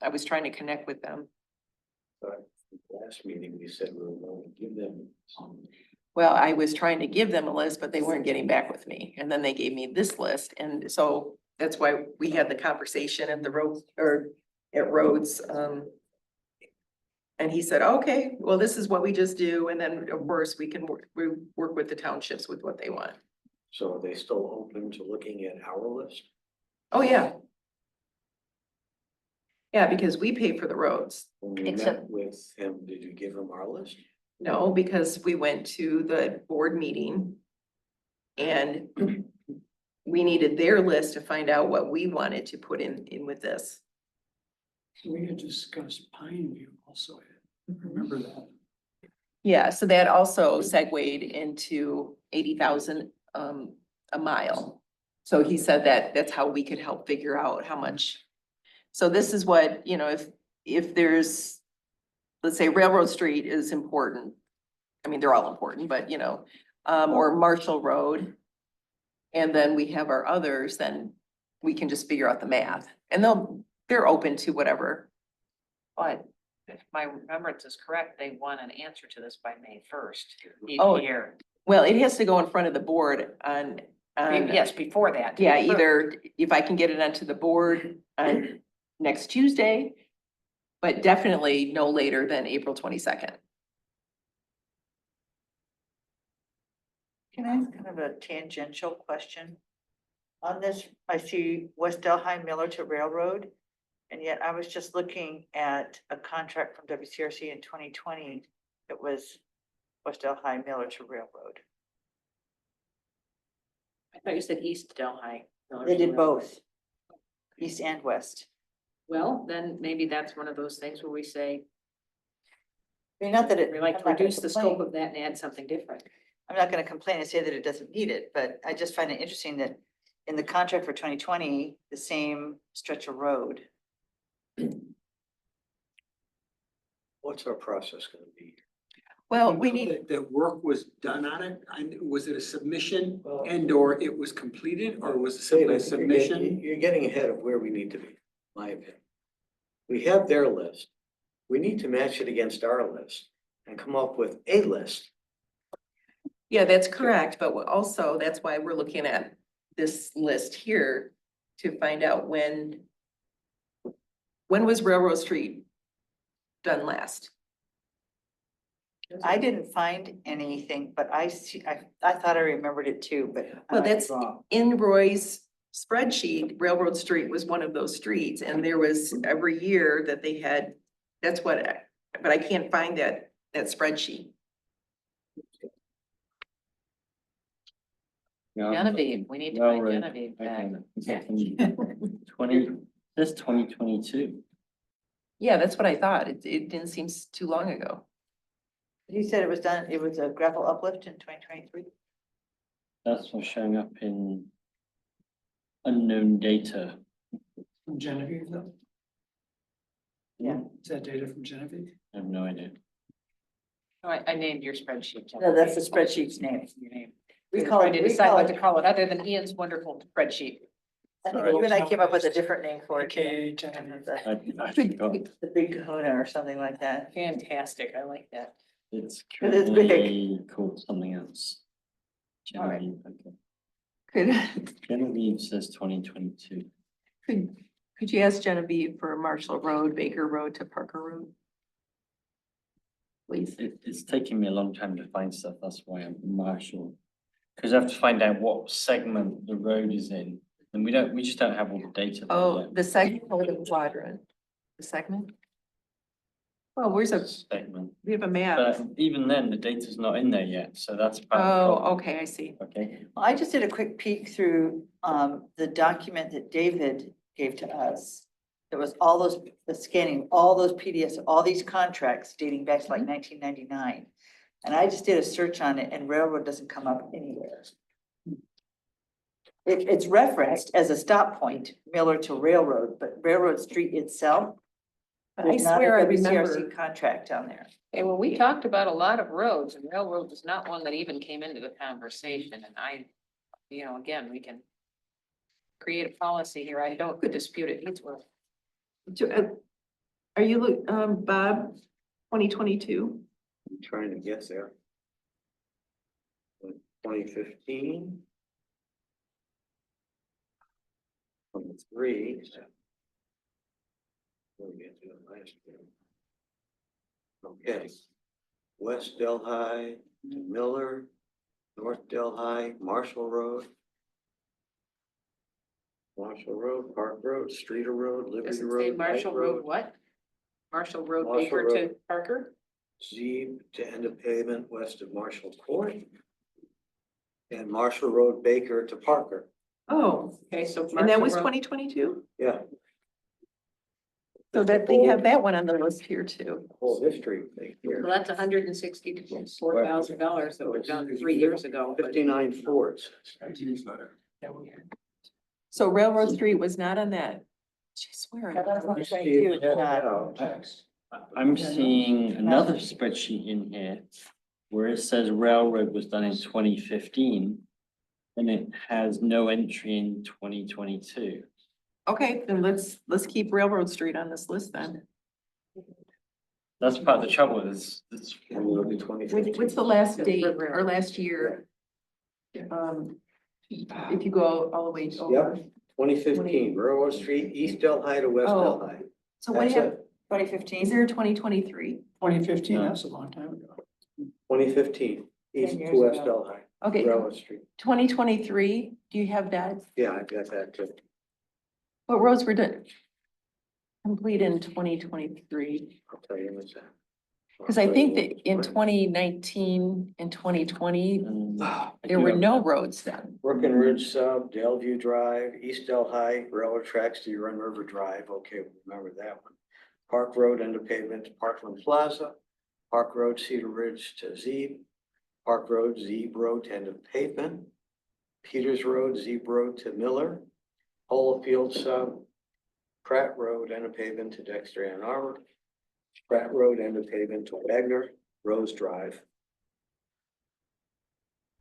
I was trying to connect with them. Last meeting, we said we were going to give them some. Well, I was trying to give them a list, but they weren't getting back with me. And then they gave me this list. And so that's why we had the conversation at the road or at Rhodes. And he said, okay, well, this is what we just do. And then of course we work with the townships with what they want. So are they still open to looking at our list? Oh, yeah. Yeah, because we pay for the roads. When we met with him, did you give him our list? No, because we went to the board meeting and we needed their list to find out what we wanted to put in with this. We had discussed Pine View also. I remember that. Yeah, so that also segued into 80,000 a mile. So he said that that's how we could help figure out how much. So this is what, if there's, let's say Railroad Street is important. I mean, they're all important, but or Marshall Road. And then we have our others, then we can just figure out the math and they're open to whatever. But if my remembrance is correct, they want an answer to this by May 1st. Each Oh. year. Well, it has to go in front of the board on Yes, before that. Yeah, either if I can get it onto the board on next Tuesday, but definitely no later than April 22nd. Can I ask kind of a tangential question? On this, I see West Delhi Miller to Railroad. And yet I was just looking at a contract from WCRC in 2020. It was West Delhi Miller to Railroad. I thought you said East Delhi. They did both, east and west. Well, then maybe that's one of those things where we say, I mean, not that it. we like I'm to not gonna reduce the scope complain. of that and add something different. I'm not gonna complain and say that it doesn't need it, but I just find it interesting that in the contract for 2020, the same stretch of road. What's our process gonna be? Well, we need, That work was done on it, and was it a submission and or it was completed, or was it simply a David, submission? You're getting ahead of where we need to be, in my opinion. We have their list. We need to match it against our list and come up with a list. yeah, that's correct, but also that's why we're looking at this list here to find out when was Railroad Street done last? I didn't find anything, but I see, I thought I remembered it too, but I Well, might be that's wrong. in Roy's spreadsheet, Railroad Street was one of those streets, and there was every year that they had, that's what, but I can't find that spreadsheet. Genevieve, we need to find Genevieve back. This 2022. Yeah, that's what I thought. It didn't seem too long ago. You said it was done, it was a gravel uplift in 2023? That's what's showing up in unknown data. From Genevieve though? Yeah. Is that data from Genevieve? I have no idea. Oh, I named your spreadsheet. No, that's the spreadsheet's name. Your name. We We call trying it, to we decide call what to it, call it, other than Ian's wonderful spreadsheet. I think Sorry. you and I came up with a different name for it. AKA Genevieve. I forgot. The big kahuna or something like that. Fantastic, I like that. It's It is big. currently called something else. All right. Genevieve, okay. Could, Genevieve says 2022. could you ask Genevieve for Marshall Road, Baker Road to Parker Road? Please. It's taking me a long time to find stuff, that's why I'm Marshall. Because I have to find out what segment the road is in, and we just don't have all the data there Oh, yet. the segment or the quadrant? The segment? Well, where's a, Segment, we have a map. but even then, the data's not in there yet, so that's part of the Oh, problem. okay, I see. Okay, Well, I just did a quick peek through the document that David gave to us. There was all those, the scanning, all those PDFs, all these contracts dating back to like 1999. And I just did a search on it and railroad doesn't come up anywhere. It's referenced as a stop point, Miller to Railroad, but Railroad Street itself. But I there's not a swear I WCRC remember. contract down there. Okay, well, we talked about a lot of roads and railroad was not one that even came into the conversation and again, we can create a policy here. I don't dispute it needs work. Are you, Bob, 2022? I'm trying to get there. 2015. 23. What did we get to last year? Okay. West Delhi, Miller, North Delhi, Marshall Road. Marshall Road, Park Road, Streeter Road, Does Liberty it say Road. Marshall Light Road what? Marshall Road Marshall Baker to Road. Parker? Zeeb to end of pavement west of Marshall Court. And Marshall Road Baker to Parker. Oh, Okay, so. and that Marshall was Road- 2022? Yeah, So that they have that one on the list here too. whole history thing here. Well, that's $164,000 that was done 3 years ago. but- 59 Fords. So Railroad Street was not on that. I swear. I'm seeing another spreadsheet in here where it says railroad was done in 2015. And it has no entry in 2022. Okay, then let's keep Railroad Street on this list then. That's part of the trouble is, And it'll be 2015. What's the last date or last year? If you go all the way over. Yep, 2015, Railroad Street, East Delhi to West Oh. Delhi. So what That's happened? it, 2015. Is there a 2023? 2015, that's a long time ago. 2015, East 10 to years West ago. Delhi, Okay, Railroad Street. 2023, do you have that? Yeah, I got that too. What roads were done? Complete in 2023? I'll tell you in a second. Because I think that in 2019 and 2020, there were no roads then. Breckenridge Sub, Delview Drive, East Delhi, railroad tracks to Run River Drive, okay, remember that one. Park Road end of pavement to Parkland Plaza, Park Road Cedar Ridge to Zeeb, Park Road Zeeb Road to end of pavement, Peters Road Zeeb Road to Miller, Polo Field Sub, Pratt Road end of pavement to Dexter Ann Arbor, Pratt Road end of pavement to Wagner, Rose Drive.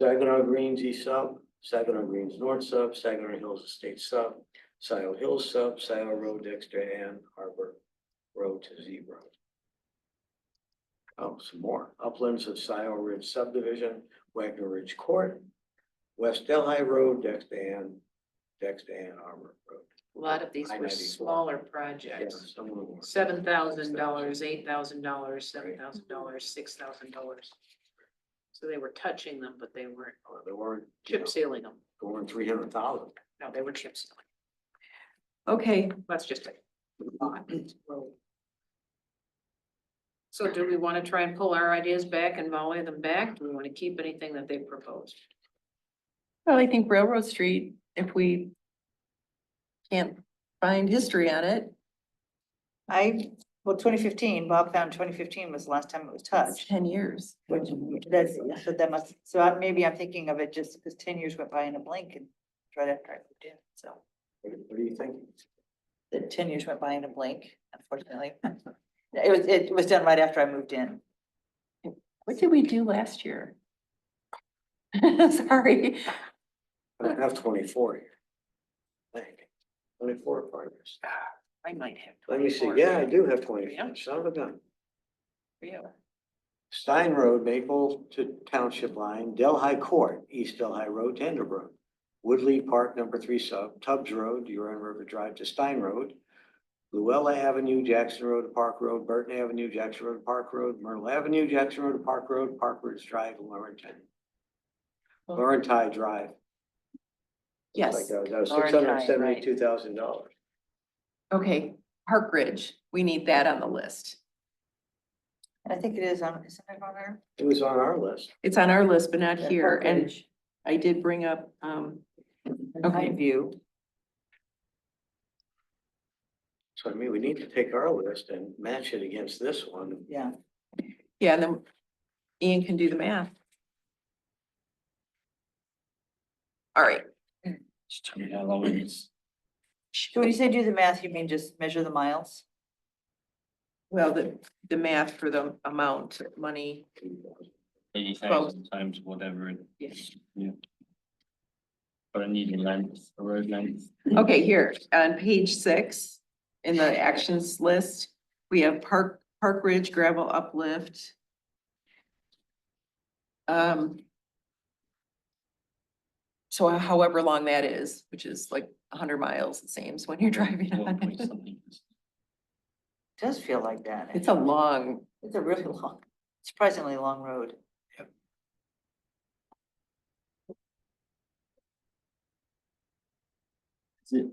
Saginaw Greens East Sub, Saginaw Greens North Sub, Saginaw Hills Estate Sub, Scio Hills Sub, Scio Road Dexter Ann Arbor Road to Z Road. Oh, some more. Uplands of Scio Ridge Subdivision, Wagner Ridge Court, West Delhi Road, Dexter Ann Arbor Road. A lot of these were I-94. smaller Yeah, projects. some of them were. $7,000, $8,000, $7,000, $6,000. So they were touching them, but they weren't They weren't, chip sealing them. going 300,000. No, they were chip sealing. Okay, That's just a thought. So do we want to try and pull our ideas back and volley them back? Do we want to keep anything that they proposed? well, I think Railroad Street, if we can't find history on it, Well, 2015, Bob found 2015 was the last time it was it's touched. 10 years. Which, so that must, maybe I'm thinking of it just because 10 years went by in a blink and right after I moved in, so. What do you think? The 10 years went by in a blink, unfortunately. It was done right after I moved in. What did we do last year? Sorry. I don't have 24 here. I think 24 partners. I might have. Let me see. 24. Yeah, I do have 24. Yeah. Son of a gun. Yeah. Stein Road, Maple to Township Line, Delhi Court, East Delhi Road, to Enderbrook. Woodley Park, number 3 sub, Tubbs Road, Run River Drive to Stein Road. Luella Avenue, Jackson Road to Park Road, Burton Avenue, Jackson Road to Park Road, Myrtle Avenue, Jackson Road to Park Road, Park Ridge Drive, and Laurentide Drive. Yes, Like that was Laurentide, right. $672,000. okay, Park Ridge, we need that on the list. And I think it is on, isn't it on there? It was on our list. It's on our list, but not Yeah, here, Park and Ridge. I did bring up, okay, View. So I mean, we need to take our list and match it against this one. Yeah. yeah, and then Ian can do the math. All right, Just tell me how long it is. So when you say do the math, you mean just measure the miles? well, the math for the amount of money, 80,000 times whatever it is. Yeah. But I need a length, a road length. okay, here, on page 6, in the actions list, we have Park Ridge gravel uplift. So however long that is, which is like 100 miles, it seems, when you're driving on One point it. something. Does feel like that. It's a long, It's a really long, surprisingly long road. Is it?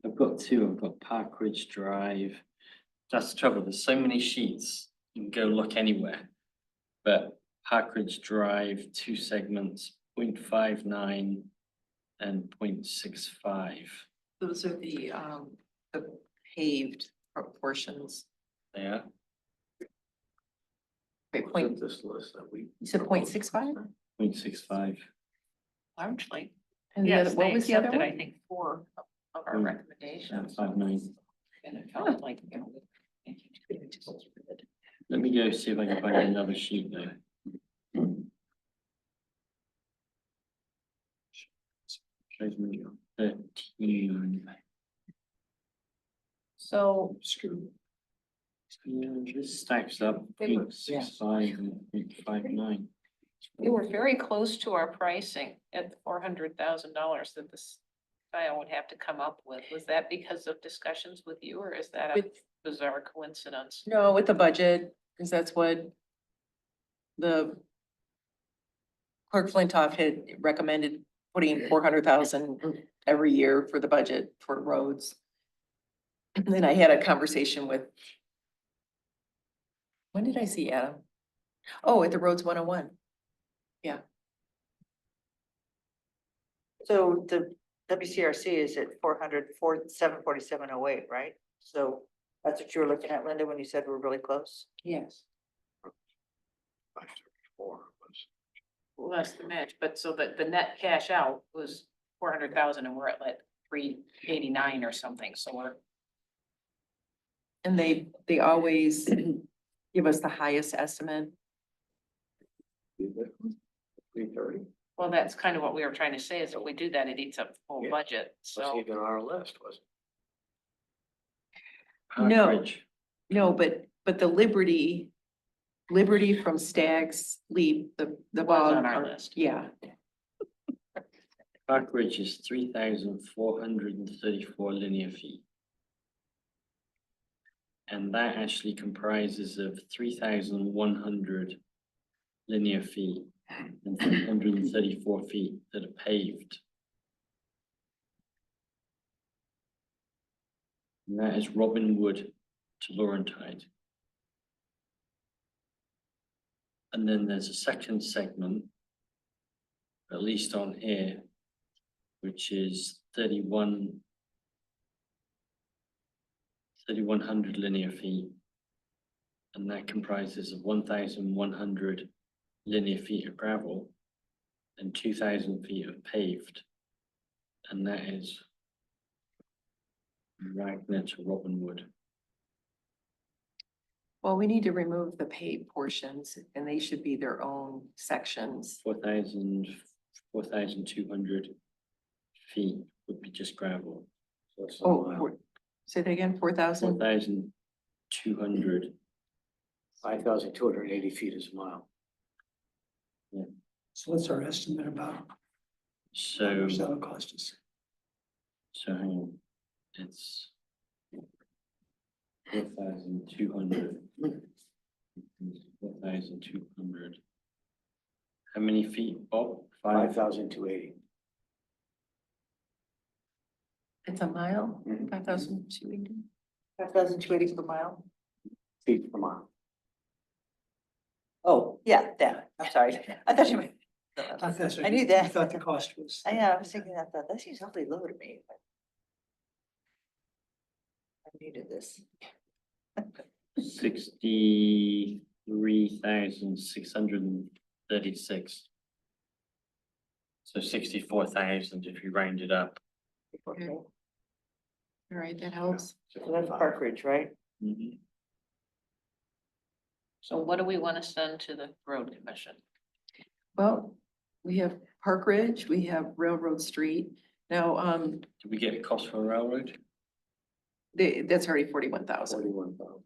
I've got two. I've got Park Ridge Drive. That's the trouble. There's so many sheets. You can go look anywhere. But Park Ridge Drive, 2 segments, 0.59 and 0.65. those are the paved portions. Yeah. Wait, Look point, at this list that we. you said 0.65? 0.65. Largely. And the Yes, other, what they was the other accepted, I one? think, 4 of our Mm. recommendations. 59. And it felt like, you know. Let me go see if I can find another sheet though. Shows me 13. So Yeah, this stacks up They were- 0.65 and 0.59. We were very close to our pricing at $400,000 that this Scio would have to come up with. Was that because of discussions with you, or is that a With- bizarre coincidence? No, with the budget, because that's what the Clerk Flintoff had recommended, putting 400,000 every year for the budget for roads. And then I had a conversation with. When did I see Adam? Oh, at the Roads 101. So the WCRC is at 747.08, right? So that's what you were looking at, Linda, when you said we're really close? Yes. 534 was. Less the match, but so the net cash out was 400,000 and we're at like 389 or something, so we're. And they always give us the highest estimate. 330, Well, that's kind of what we were trying to say, is that we do that, it eats up the whole Yeah. budget, wasn't so. even on our list, was No. Park Ridge, No, but the Liberty from Stag's Leap, the Was bog. on our are- list. Yeah, Park Ridge is 3,434 linear feet. And that actually comprises of 3,100 linear feet and 334 feet that are paved. And that is Robin Wood to Laurentide. And then there's a second segment, at least on here, which is 3,100 linear feet. And that comprises of 1,100 linear feet of gravel and 2,000 feet of paved. And that is Ragnar to Robin Wood. well, we need to remove the paved portions and they should be their own sections. 4,200 feet would be just gravel. So it's Oh, not say that again, 4,000? 4,200. 5,280 feet is a mile. So what's our estimate about how So, much that'll cost us? hang on, it's 4,200. 4,200. How many feet, Bob? 5,280. It's a mile, Mhm. 5,280. 5,280 per mile? Feet per mile. Oh, yeah, that, I'm sorry. I thought you meant. I thought that's what I knew you- that. I thought the cost was. I was thinking, I thought, that seems awfully low to me. But I needed this. 63,636. So 64,000 if you round it up. Okay. All right, that helps. So that's Park Ridge, right? Mhm. So what do we want to send to the road commission? Well, we have Park Ridge, we have Railroad Street. Now, Did we get a cost for railroad? that's already 41,000. 41,000.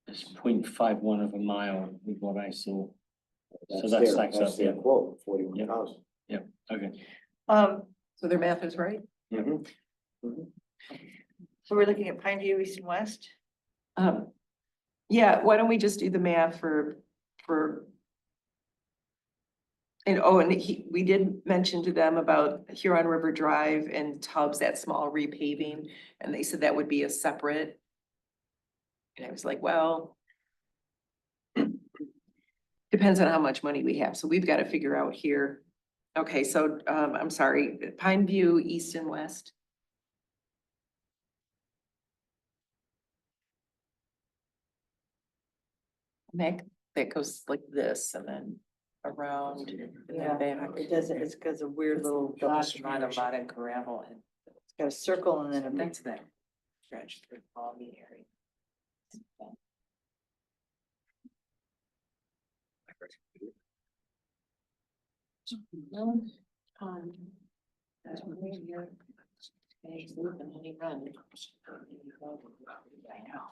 It's 0.51 of a mile with what I saw. So that their- stacks that's up, their yeah. quote, 41,000. Okay. So their math is right. Mhm. So we're looking at Pine View, East and West? Yeah, why don't we just do the math for. And oh, and we did mention to them about Huron River Drive and Tubbs, that small repaving, and they said that would be a separate. And I was like, well. Depends on how much money we have, so we've got to figure out here. Okay, so I'm sorry, Pine View, East and West. That goes like this and then around and then back. It doesn't, it's because of weird little. Not a lot of gravel and. It's got a circle and then a big. That's that stretch through boggy area. That's what we hear. He's moving and he runs. I know.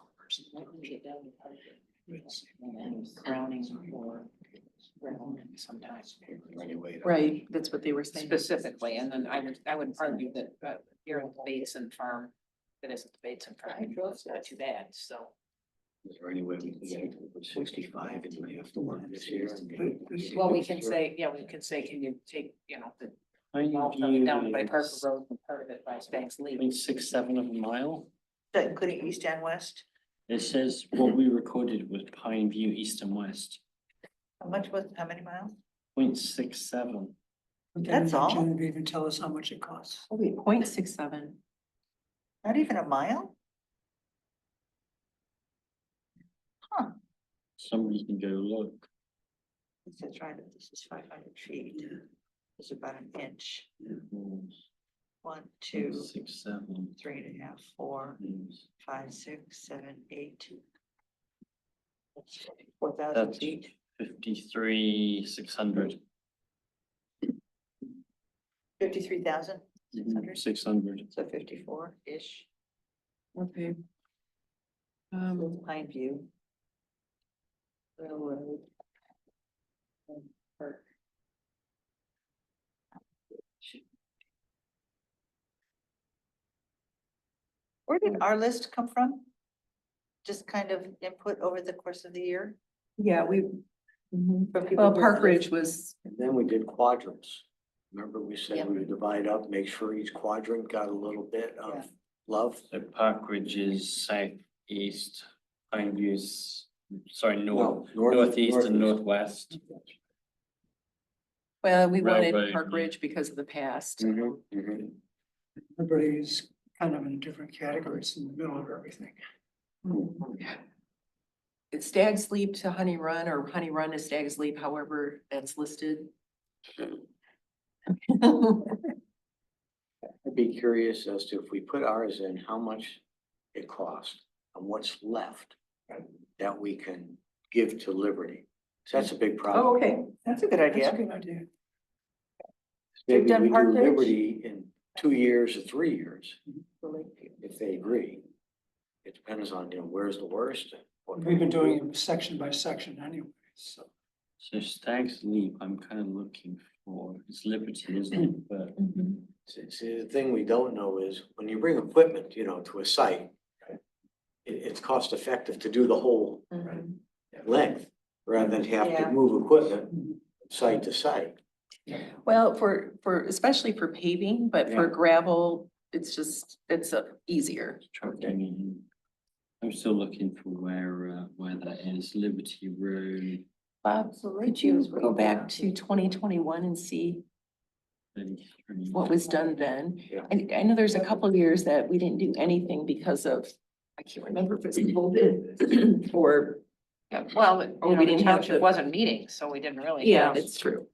Let me get down to Park Ridge. And then crowning for sometimes. Anyway. Right, that's what they were saying. Specifically, and then I would argue that, here in the Bateson farm, that isn't the Bateson farm, it's not too bad, so. Is there any way we can get it to 65 and we have to work this year? Well, we can say, can you take, the Pine down by View Parker is Road and part of it by Banks Lee. 0.67 of a mile. That including east and west. It says what we recorded was Pine View East and West, How many miles? 0.67. That's all? Genevieve even tell us how much it costs. Oh, wait, 0.67. Not even a mile? Somebody can go look. This is right, this is 500 feet. It's about an inch. 1, 2, 0.67. 3.5, 4, is- 5, 6, 7, 8. 4,000 That's feet. 53,600. 53,600, 600. so 54-ish. Okay. Pine View. Railroad. And Park. Where did our list come from? Just kind of input over the course of the year? Yeah, we, From people well, who Park have Ridge lived- was, And then we did quadrants. Remember we said Yeah. we would divide up, make sure each quadrant got a little bit Yeah. of love. So Park Ridge is southeast, Pine View's, sorry, northeast and northwest. well, we wanted Railroad, Park yeah. Ridge because of the past. Mhm, mhm. Everybody's kind of in a different category. It's in the middle of everything. It's Stag's Leap to Honey Run or Honey Run to Stag's Leap, however that's listed. I'd be curious as to if we put ours in, how much it cost and what's left that we can give to Liberty. So that's a big problem. Oh, okay. That's a good That's a idea. good idea. Maybe done we do Park Ridge? Liberty in 2 years or 3 years, if they agree. It depends on, where's the worst. and what We've been can we doing it section by section anyway, so. So Stag's Leap, I'm kind of looking for, it's Liberty, isn't it? But See, the thing we don't know is when you bring equipment, to a site, it's cost effective to do the whole Mhm. length rather than have to Yeah. move equipment site to site. Well, especially for paving, but for Yeah. gravel, it's easier. trucking. I'm still looking for where that is, Liberty Road. Bob, could you go back to 2021 and see 33. what was done then? Yeah. I know there's a couple of years that we didn't do anything because of, I can't remember if it was COVID or, Well, Or we the didn't have township the- wasn't meeting, so we didn't really. yeah, have- it's true.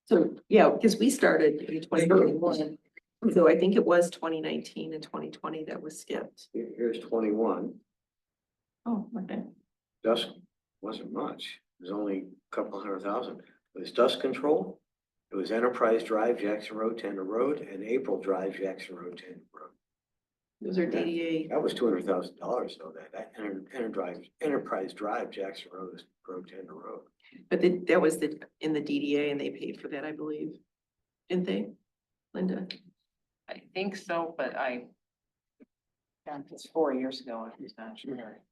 So, yeah, because we started in 2021, so I think it was 2019 and 2020 that was skipped. Here's 21. Oh, okay. Dust wasn't much. It was only a couple $100,000. It was dust control. It was Enterprise Drive, Jackson Road, Tender Road, and April Drive, Jackson Road, Tender Road. Those are DDA. That was $200,000 though, that Enterprise Drive, Jackson Road, Tender Road. But that was in the DDA and they paid for that, I believe. Didn't they, Linda? I think so, but it's 4 years ago, I'm not sure.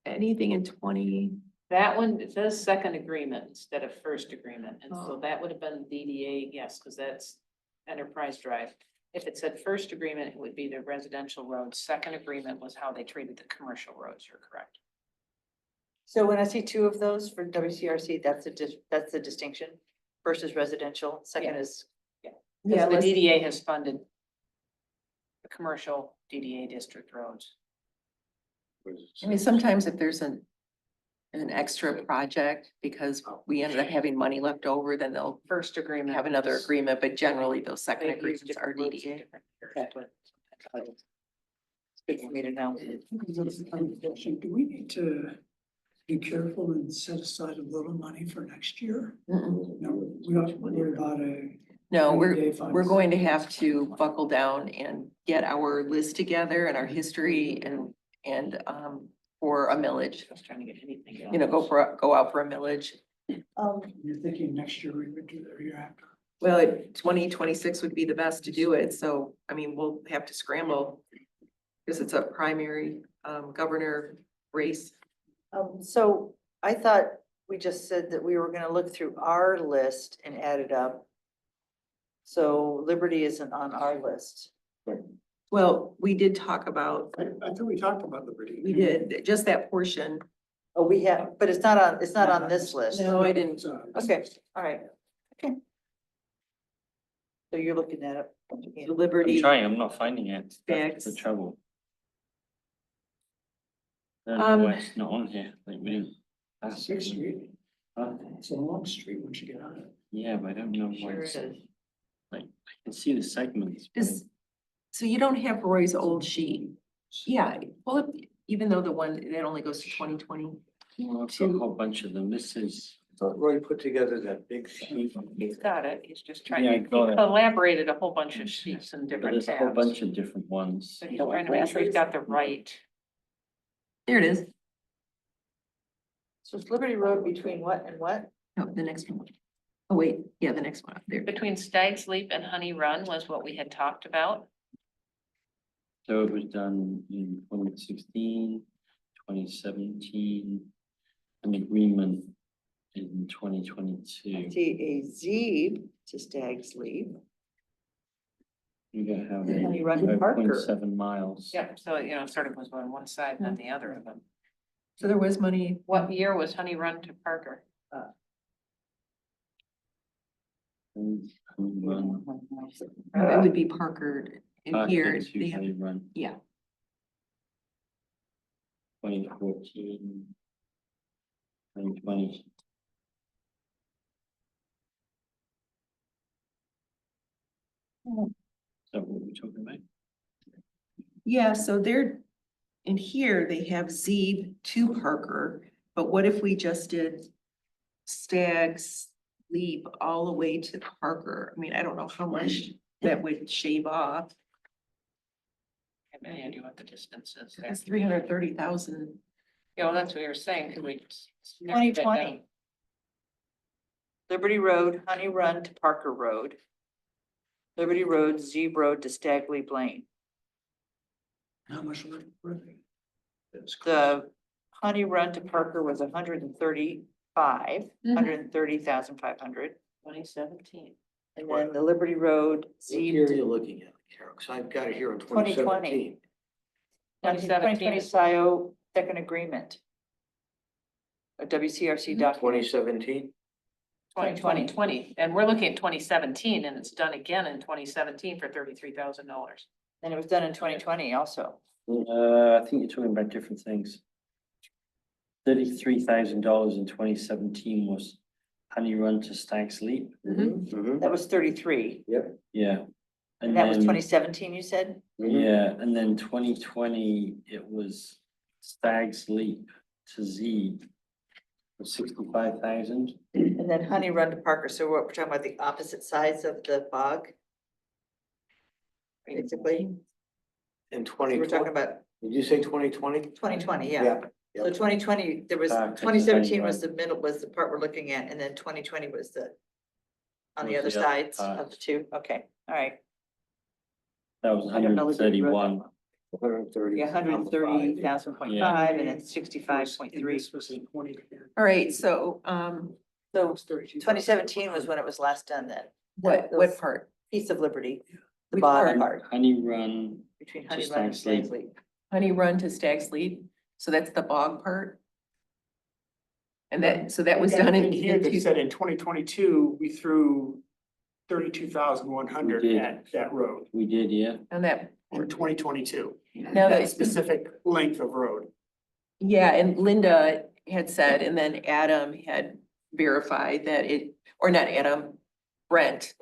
Anything in 20? That one, it says second agreement instead of first agreement, and so Oh. that would have been DDA, yes, because that's Enterprise Drive. If it said first agreement, it would be the residential road. Second agreement was how they treated the commercial roads, you're correct. So when I see 2 of those for WCRC, that's the distinction. First is residential, second Yeah. is, Yeah, Because the let's- DDA has funded the commercial DDA district roads. I mean, sometimes if there's an extra project, because we ended up having money left over, then they'll First agreement. have another is- agreement, but generally those second they use agreements are different roads in DDA. different years, Okay. but- it's good for me to know. Do we need to be careful and set aside a little money for next year? Mm-mm. No, we don't worry about a. No, rainy we're day funds. going to have to buckle down and get our list together and our history and for a millage, I was trying to get anything. go out for a millage. You're thinking next year we would do that, or year after? Well, 2026 would be the best to do it, so, I mean, we'll have to scramble. Because it's a primary, governor race. So I thought we just said that we were gonna look through our list and add it up. So Liberty isn't on our list. Well, we did talk about, I thought we talked about Liberty. we did, just that portion. Oh, we have, but it's not on this list. No, I didn't. Okay, all right, okay. So you're looking at it. I'm Liberty, trying, I'm not finding it. That's the Stags. trouble. I don't know why Um, it's not on here, like we didn't. Sixth Street, Huh? it's a long street once you get on it. Yeah, but I don't know why Sure it's, it is. like, I can see the segments. but Is- so you don't have Roy's old sheet? Yeah, well, even though the one, that only goes to 2020. Well, I've got a whole bunch of them, this is, Thought Roy put together that big sheet. He's got it, he's just trying Yeah, I to, he got it. collaborated a whole bunch of sheets and but different there's a whole tabs. bunch of different ones. So he's trying to make sure he's got the right. There it is. So it's Liberty Road between what and what? No, the next one. Oh, wait, yeah, the next one up there. Between Stag's Leap and Honey Run was what we had talked about. So it was done in 2016, 2017, an agreement in 2022. See a Z to Stag's Leap. You gotta have And you run to a Parker. 5.7 miles. Yep, so sort of was on one side and then the other of them. So there was money, What year was Honey Run to Parker? And run, it would be Parker in here. Parker to They have, Honey Run, yeah, 2014. 2020. Is that what we're talking about? yeah, so they're, in here, they have Zeeb to Parker, but what if we just did Stag's Leap all the way to Parker? I mean, I don't know how much that would shave off. I have any idea what the distance is there. That's 330,000. That's what you were saying, could we? just narrow that 2020. down? Liberty Road, Honey Run to Parker Road. Liberty Road, Z Road to Stag Leap Lane. How much were they? That's The Honey Run to Parker was 135, Mhm. 130,500. 2017. And then the Liberty Road, What Z. year are you looking at, Carol? Because I've got it here in 2017. 2020 Scio second agreement. A WCRC document. 2017? 2020, and we're looking at 2017, and it's done again in 2017 for $33,000. And it was done in 2020 also. I think you're talking about different things. $33,000 in 2017 was Honey Run to Stag's Leap. Mhm. That was 33. Yeah. And that was then- 2017, you said? Yeah, and then 2020, it was Stag's Leap to Z for 65,000. And then Honey Run to Parker. So we're talking about the opposite sides of the bog. Basically, In so we're 2020, talking about did you say 2020? 2020, yeah. Yeah. So 2020, there was, Parker to 2017 Honey was Run. the middle, was the part we're looking at, and then 2020 was the on the Was other the other sides part. of the two. Okay, all right. That was I don't know that we wrote that 131. 130. Yeah, 130,000.5 and then 65.3. This was in 2010. All right, so, So It's 32,000. 2017 was when it was last done then. what Those- part? Piece of Liberty, the Which bottom part? part, Honey Run, between To Honey Run and Stag's Stag's Leap. Honey Run to Stag's Leap, so that's the bog part? And that, so that was done in. Here that said in 2022, we threw 32,100 We did. at that road we did, yeah. On that, in 2022. now That that, specific length of road. yeah, and Linda had said, and then Adam had verified that it, or not Adam, Brent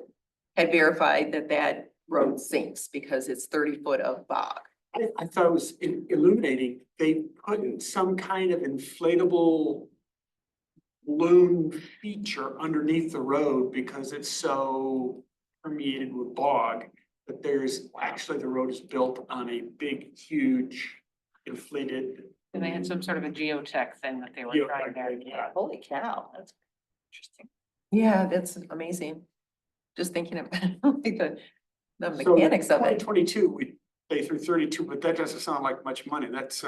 had verified that that road sinks because it's 30 foot of bog. I thought it was illuminating. They put in some kind of inflatable balloon feature underneath the road because it's so permeated with bog. But there's, actually, the road is built on a big, huge inflated And they had some sort of a geotech thing that they were trying there. Yeah. Holy cow, that's interesting. Yeah, that's amazing. Just thinking of like the So mechanics of Twenty it. 22, we pay through 32, but that doesn't sound like much money. That's,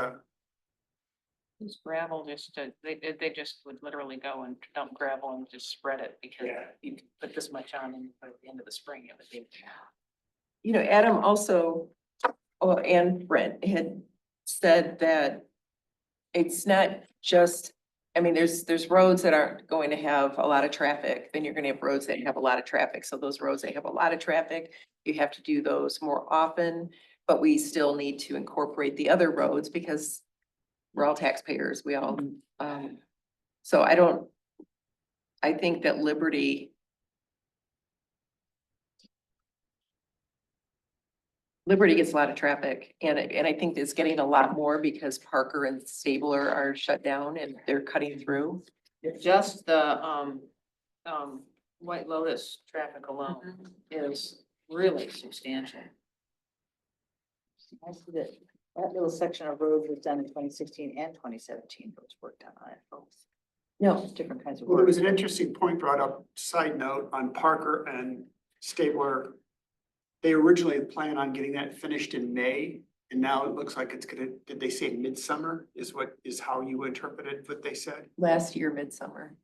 This gravel they just would literally go and dump gravel and just spread it because Yeah. you could put this much on and by the end of the spring it would be. You know, Adam also, oh, and Brent had said that it's not just, I mean, there's roads that aren't going to have a lot of traffic, then you're gonna have roads that have a lot of traffic. So those roads that have a lot of traffic, you have to do those more often, but we still need to incorporate the other roads because we're all taxpayers, we all, so I think that Liberty gets a lot of traffic and I think it's getting a lot more because Parker and Stabler are shut down and they're cutting through. Just the White Lotus traffic alone is really substantial. I see that, that little section of road was done in 2016 and 2017, it was worked on it, folks. No, Different kinds of well, there work. was an interesting point brought up, side note, on Parker and Stabler. They originally had planned on getting that finished in May, and now it looks like it's gonna, did they say midsummer is how you interpreted what they said? last year midsummer.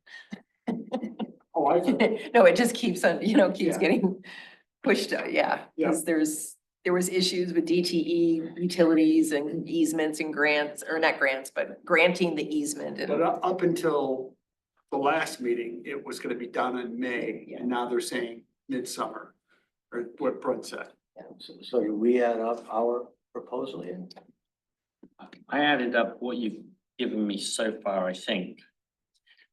Oh, I, No, it just keeps on, keeps Yeah. getting pushed, yeah, Yeah. because there was issues with DTE utilities and easements and grants, or not grants, but granting the easement but and. up until the last meeting, it was gonna be done in May, and now they're saying midsummer, or what Brent said. So do we add up our proposal here? I added up what you've given me so far, I think,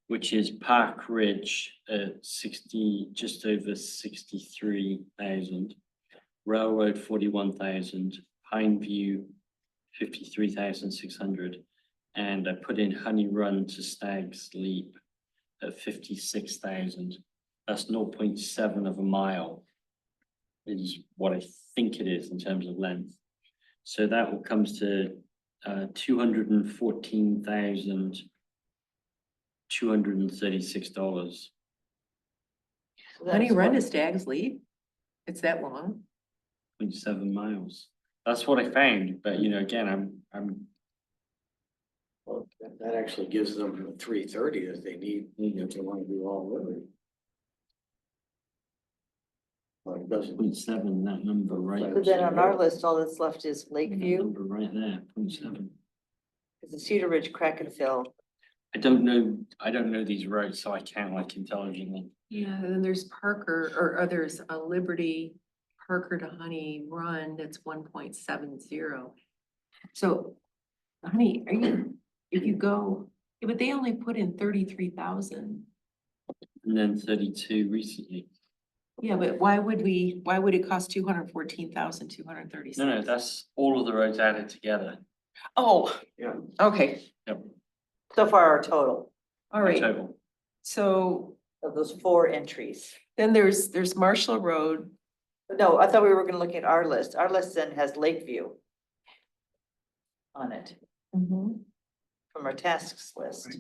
which is Park Ridge at 60, just over 63,000. Railroad 41,000, Pine View 53,600, and I put in Honey Run to Stag's Leap at 56,000. That's 0.7 of a mile. Is what I think it is in terms of length. So that will comes to $214,236. So Honey that's Run what- to Stag's Leap? It's that long? 0.7 miles. That's what I found, but again, I'm Well, that actually gives them 330 if they need, if they want to do all Liberty. Well, it doesn't. 0.7, that number right. But then on our list, all that's left is That Lakeview, number right there, 0.7. because the Cedar Ridge, Crack and Fill. I don't know these roads, so I can't intelligently. Yeah, and then there's Parker, or there's a Liberty, Parker to Honey Run, that's 1.70. So, honey, if you go, yeah, but they only put in 33,000. And then 32 recently. Yeah, but why would it cost 214,236? No, that's all of the roads added together. Oh, Yeah. okay, So far, our total all right, Total. so of those 4 entries. then there's Marshall Road. No, I thought we were gonna look at our list. Our list then has Lakeview on it from our tasks list.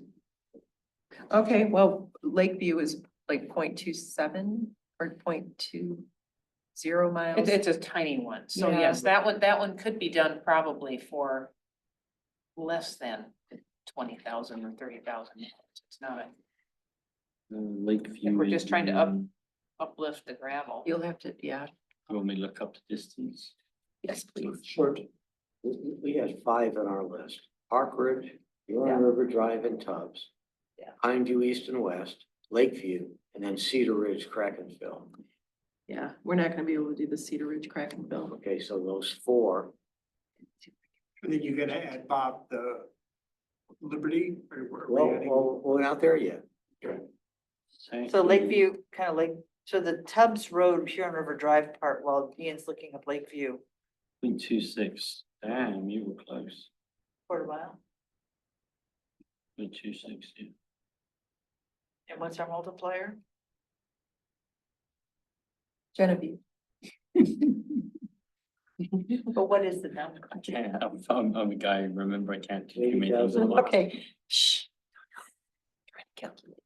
Okay, well, Lakeview is like 0.27 or 0.20 miles. It's a tiny one, so Yeah. yes, that one could be done probably for less than 20,000 or 30,000. It's not a Lakeview. If we're just is, trying to uplift the gravel. You'll have to, yeah, You want me to look up the distance? yes, please. Short. We had 5 on our list. Park Ridge, Huron Yeah. River Drive and Tubbs. Yeah. Pine View East and West, Lakeview, and then Cedar Ridge, Crack and Fill. Yeah, we're not gonna be able to do the Cedar Ridge Crack and Fill. Okay, so those 4, And then you're gonna add, Bob, the Liberty, or where are well, we adding? we're not there yet. So Lakeview, kind of like, so the Tubbs Road, Huron River Drive part, while Ian's looking up Lakeview, 0.26. Damn, you were close. quarter mile. 0.26, yeah. And what's our multiplier? Genevieve. But what is the number? I can't, I'm a guy, remember, I can't do too many 80,000. things. Okay. Shh. Trying to calculate.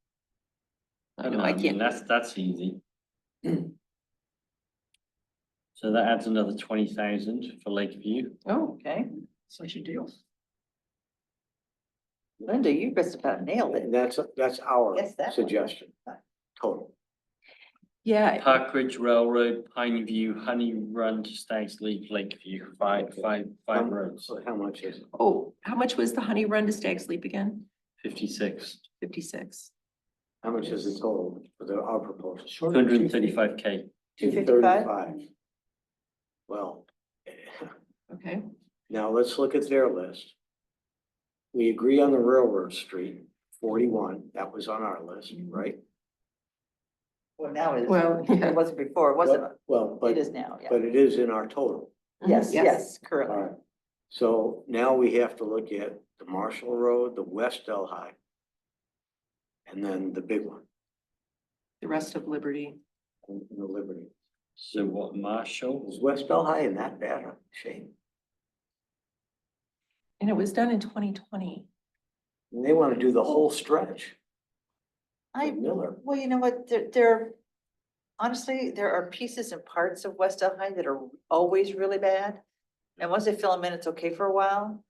Oh, No, I mean, can't. that's easy. So that adds another 20,000 for Lakeview. Oh, Okay, Such a deal. Linda, you just about nailed it. And that's our Guess that one. suggestion, total. yeah, Park Ridge Railroad, Pine View, Honey Run to Stags Leap, Lakeview, five roads, So how much is it? oh, how much was the Honey Run to Stag's Leap again? 56, 56. How much is the total for our proposal? 235K. 255? Well, Okay, now let's look at their list. We agree on the Railroad Street, 41, that was on our list, right? Well, now it is. Well, yeah. It wasn't before, it wasn't, Well, it but, is now, yeah. but it is in our total. Yes, yes, All currently. right. So now we have to look at the Marshall Road, the West Delhi. And then the big one, The rest of Liberty. and the Liberty. So what, Marshall? Is West Delhi in that bad a shape? And it was done in 2020. And they want to do the whole stretch. I, from Miller. well, you know what, there, honestly, there are pieces and parts of West Delhi that are always really bad. And once they fill them in, it's okay for a while.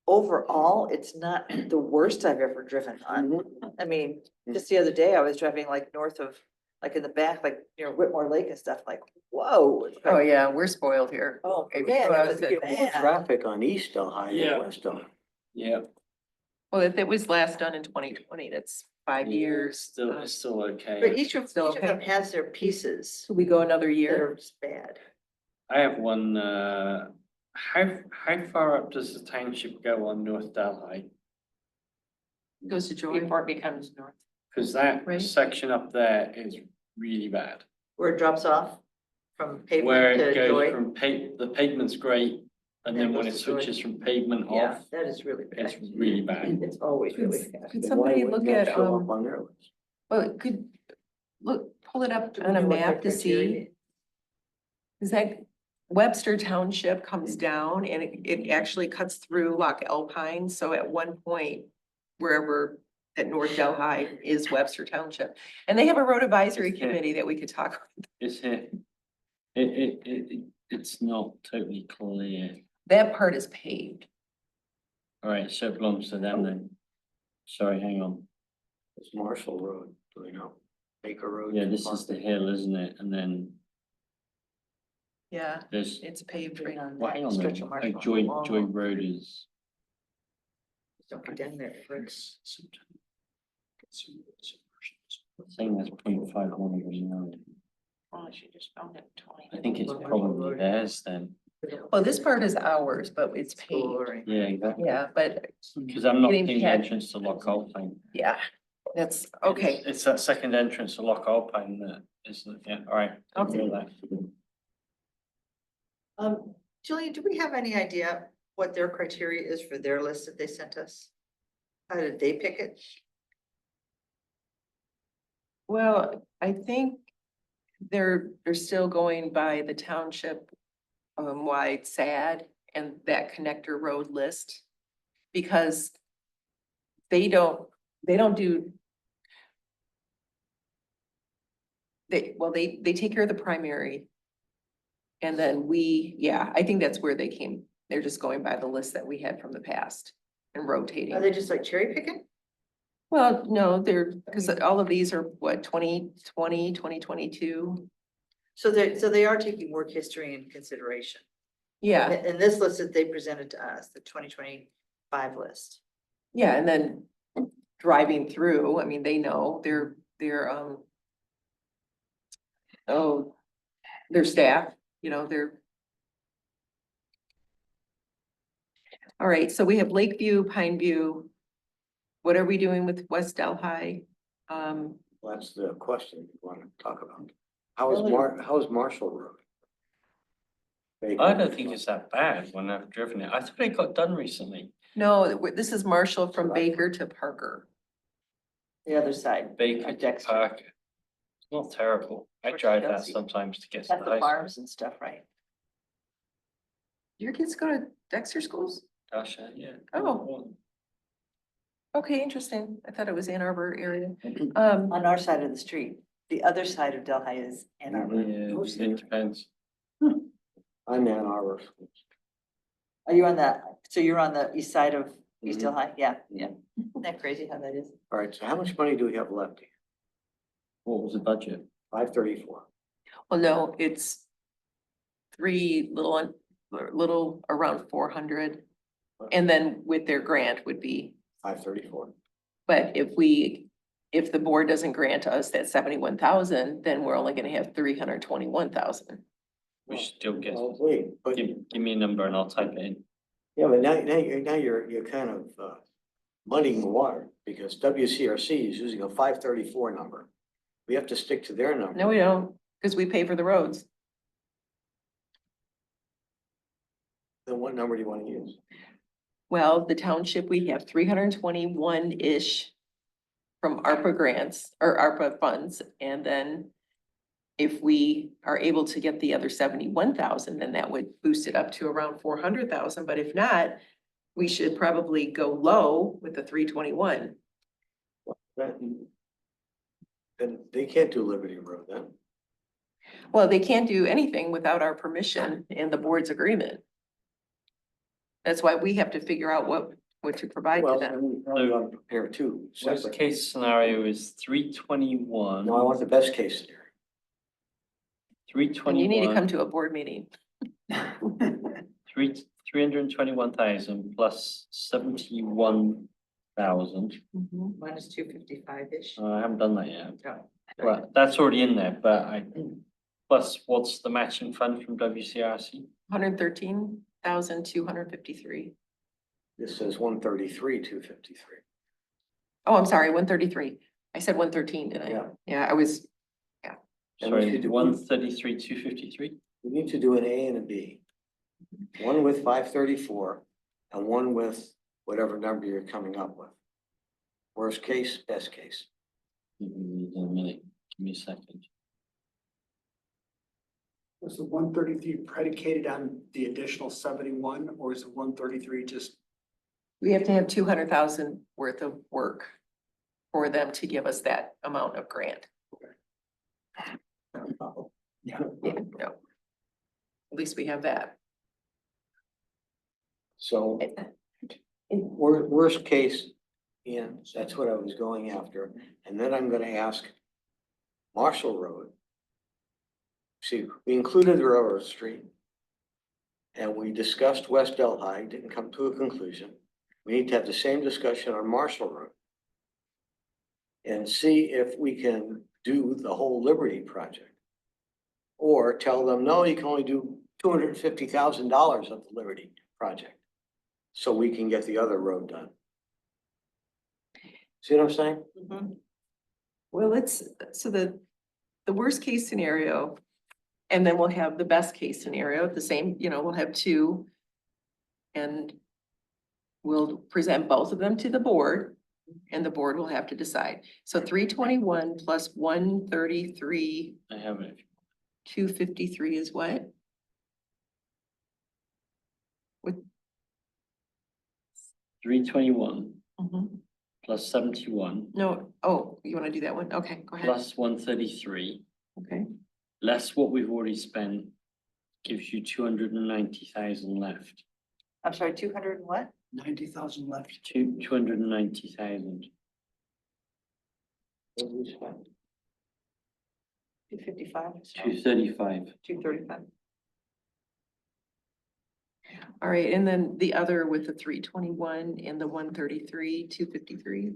Overall, it's not the worst I've ever driven on. Mhm. I mean, just the other day, I was driving like north of, like in the back, like near Whitmore Lake and stuff, like, whoa. it's Oh, like, yeah, we're spoiled here. Oh, Okay, man, well, it was the- More bad. traffic on East Delhi Yeah. than West Delhi. Yeah. Well, if it was last done in 2020, that's 5 years. Still, it's still okay. But each of Still them okay. has their pieces Could we go another that year? are just bad. I have one, how far up does the township go on North Delhi? Goes to Joy. Before it becomes north. Cause that Right. section up there is really bad. Where it drops off from Where pavement it to goes Joy. from the pavement's great, and then when it goes to Joy. switches from pavement Yeah, off, that is really bad. it's really bad. It's always really bad. Could Then somebody why look wouldn't that at, show up on their list? well, it could, look, pull it up Do we on a know what their map to criteria see. Is that Webster Township comes down and it actually cuts through Loch Alpine, so at one point, wherever at North Delhi is Webster Township. And they have a road advisory Okay. committee that we could talk, It's here. It's not totally clear. that part is paved. Alright, so it belongs to them then. Sorry, hang on. It's Marshall Road, do we know? Baker Road. Yeah, this is the hill, isn't it? And then Yeah, there's, it's paved Bring right. on well, hang that on, stretch of like Marshall. Joy Long. Road is. Don't get down there first. Saying that's 0.51 of a mile. Well, she just found it 20. I think it's probably theirs then. Well, this part is ours, but it's paved. Glory. Yeah, exactly. Yeah, but Cause I'm not Getting seeing the past- entrance to Loch Alpine. yeah, that's, okay. It's that second entrance to Loch Alpine that is, yeah, alright. Okay. Julia, do we have any idea what their criteria is for their list that they sent us? How did they pick it? Well, I think they're still going by the township wide SAD and that connector road list. Because they don't do. They take care of the primary. And then I think that's where they came. They're just going by the list that we had from the past and rotating. Are they just like cherry picking? Well, no, because all of these are what, 2020, 2022? So they are taking work history in consideration. Yeah, And this list that they presented to us, the 2025 list. yeah, and then driving through, I mean, they know their their staff, they're. All right, so we have Lakeview, Pineview. What are we doing with West Delhi? That's the question we want to talk about. How is Marshall Road? Baker I don't Road. think it's that bad when I've driven it. I thought it got done recently. No, this is Marshall from Baker to Parker. The other side. Baker At to Dexter. Park. It's not terrible. I Towards drive that Chelsea. sometimes to get to At the the high school. farms and stuff, right? Your kids go to Dexter schools? Dasha, yeah. Oh. Okay, interesting. I thought it was Ann Arbor area. On our side of the street. The other side of Delhi is Ann Arbor. Yeah, it depends. I'm Ann Arbor. Are you on that? So you're on the east side of East Mhm. Delhi? Yeah, yeah. Isn't that crazy how that is? All right, so how much money do we have left? What was the budget? 534. Well, no, it's little around 400. And then with their grant would be, 534. but if the board doesn't grant us that 71,000, then we're only gonna have 321,000. We still get, Well, wait, but, give me a number and I'll type it in. yeah, but now you're kind of muddying the water because WCRC is using a 534 number. We have to stick to their number. No, we don't, because we pay for the roads. Then what number do you want to use? Well, the township, we have 321-ish from ARPA grants or ARPA funds, and then if we are able to get the other 71,000, then that would boost it up to around 400,000, but if not, we should probably go low with the 321. Then they can't do Liberty Road then. Well, they can't do anything without our permission and the board's agreement. That's why we have to figure out what to provide to Well, them. then we probably ought to prepare two Worst separate. case scenario is 321. No, I want the best case scenario. And you need to come 321, to a board meeting. 321,000 plus 71,000. Minus 255-ish. I haven't done that yet. Oh, Well, that's already in there, but plus what's the matching fund from WCRC? 113,253. This says 133,253. Oh, I'm sorry, 133. I said 113, didn't I? Yeah. Yeah, I was, And we Sorry, should do- 133,253. We need to do an A and a B. One with 534 and one with whatever number you're coming up with. Worst case, best case. Give me a minute, give me a second. Was the 133 predicated on the additional 71, or is the 133 just? we have to have 200,000 worth of work for them to give us that amount of grant. Yeah. Yeah, no. At least we have that. So worst case, and that's what I was going after. And then I'm gonna ask Marshall Road. See, we included the railroad street. And we discussed West Delhi, didn't come to a conclusion. We need to have the same discussion on Marshall Road. And see if we can do the whole Liberty project. Or tell them, no, you can only do $250,000 of the Liberty project. So we can get the other road done. See what I'm saying? Well, so the worst case scenario, and then we'll have the best case scenario, the same, we'll have two. And we'll present both of them to the board, and the board will have to decide. So 321 plus 133, I have it. 253 is what? With, 321 mhm. plus 71 No, oh, you wanna do that one? Okay, go ahead. plus 133, Okay, less what we've already spent, gives you 290,000 left. I'm sorry, 200 and what? 90,000 left. 290,000. What did we spend? 255? 235. 235. all right, and then the other with the 321 and the 133, 253.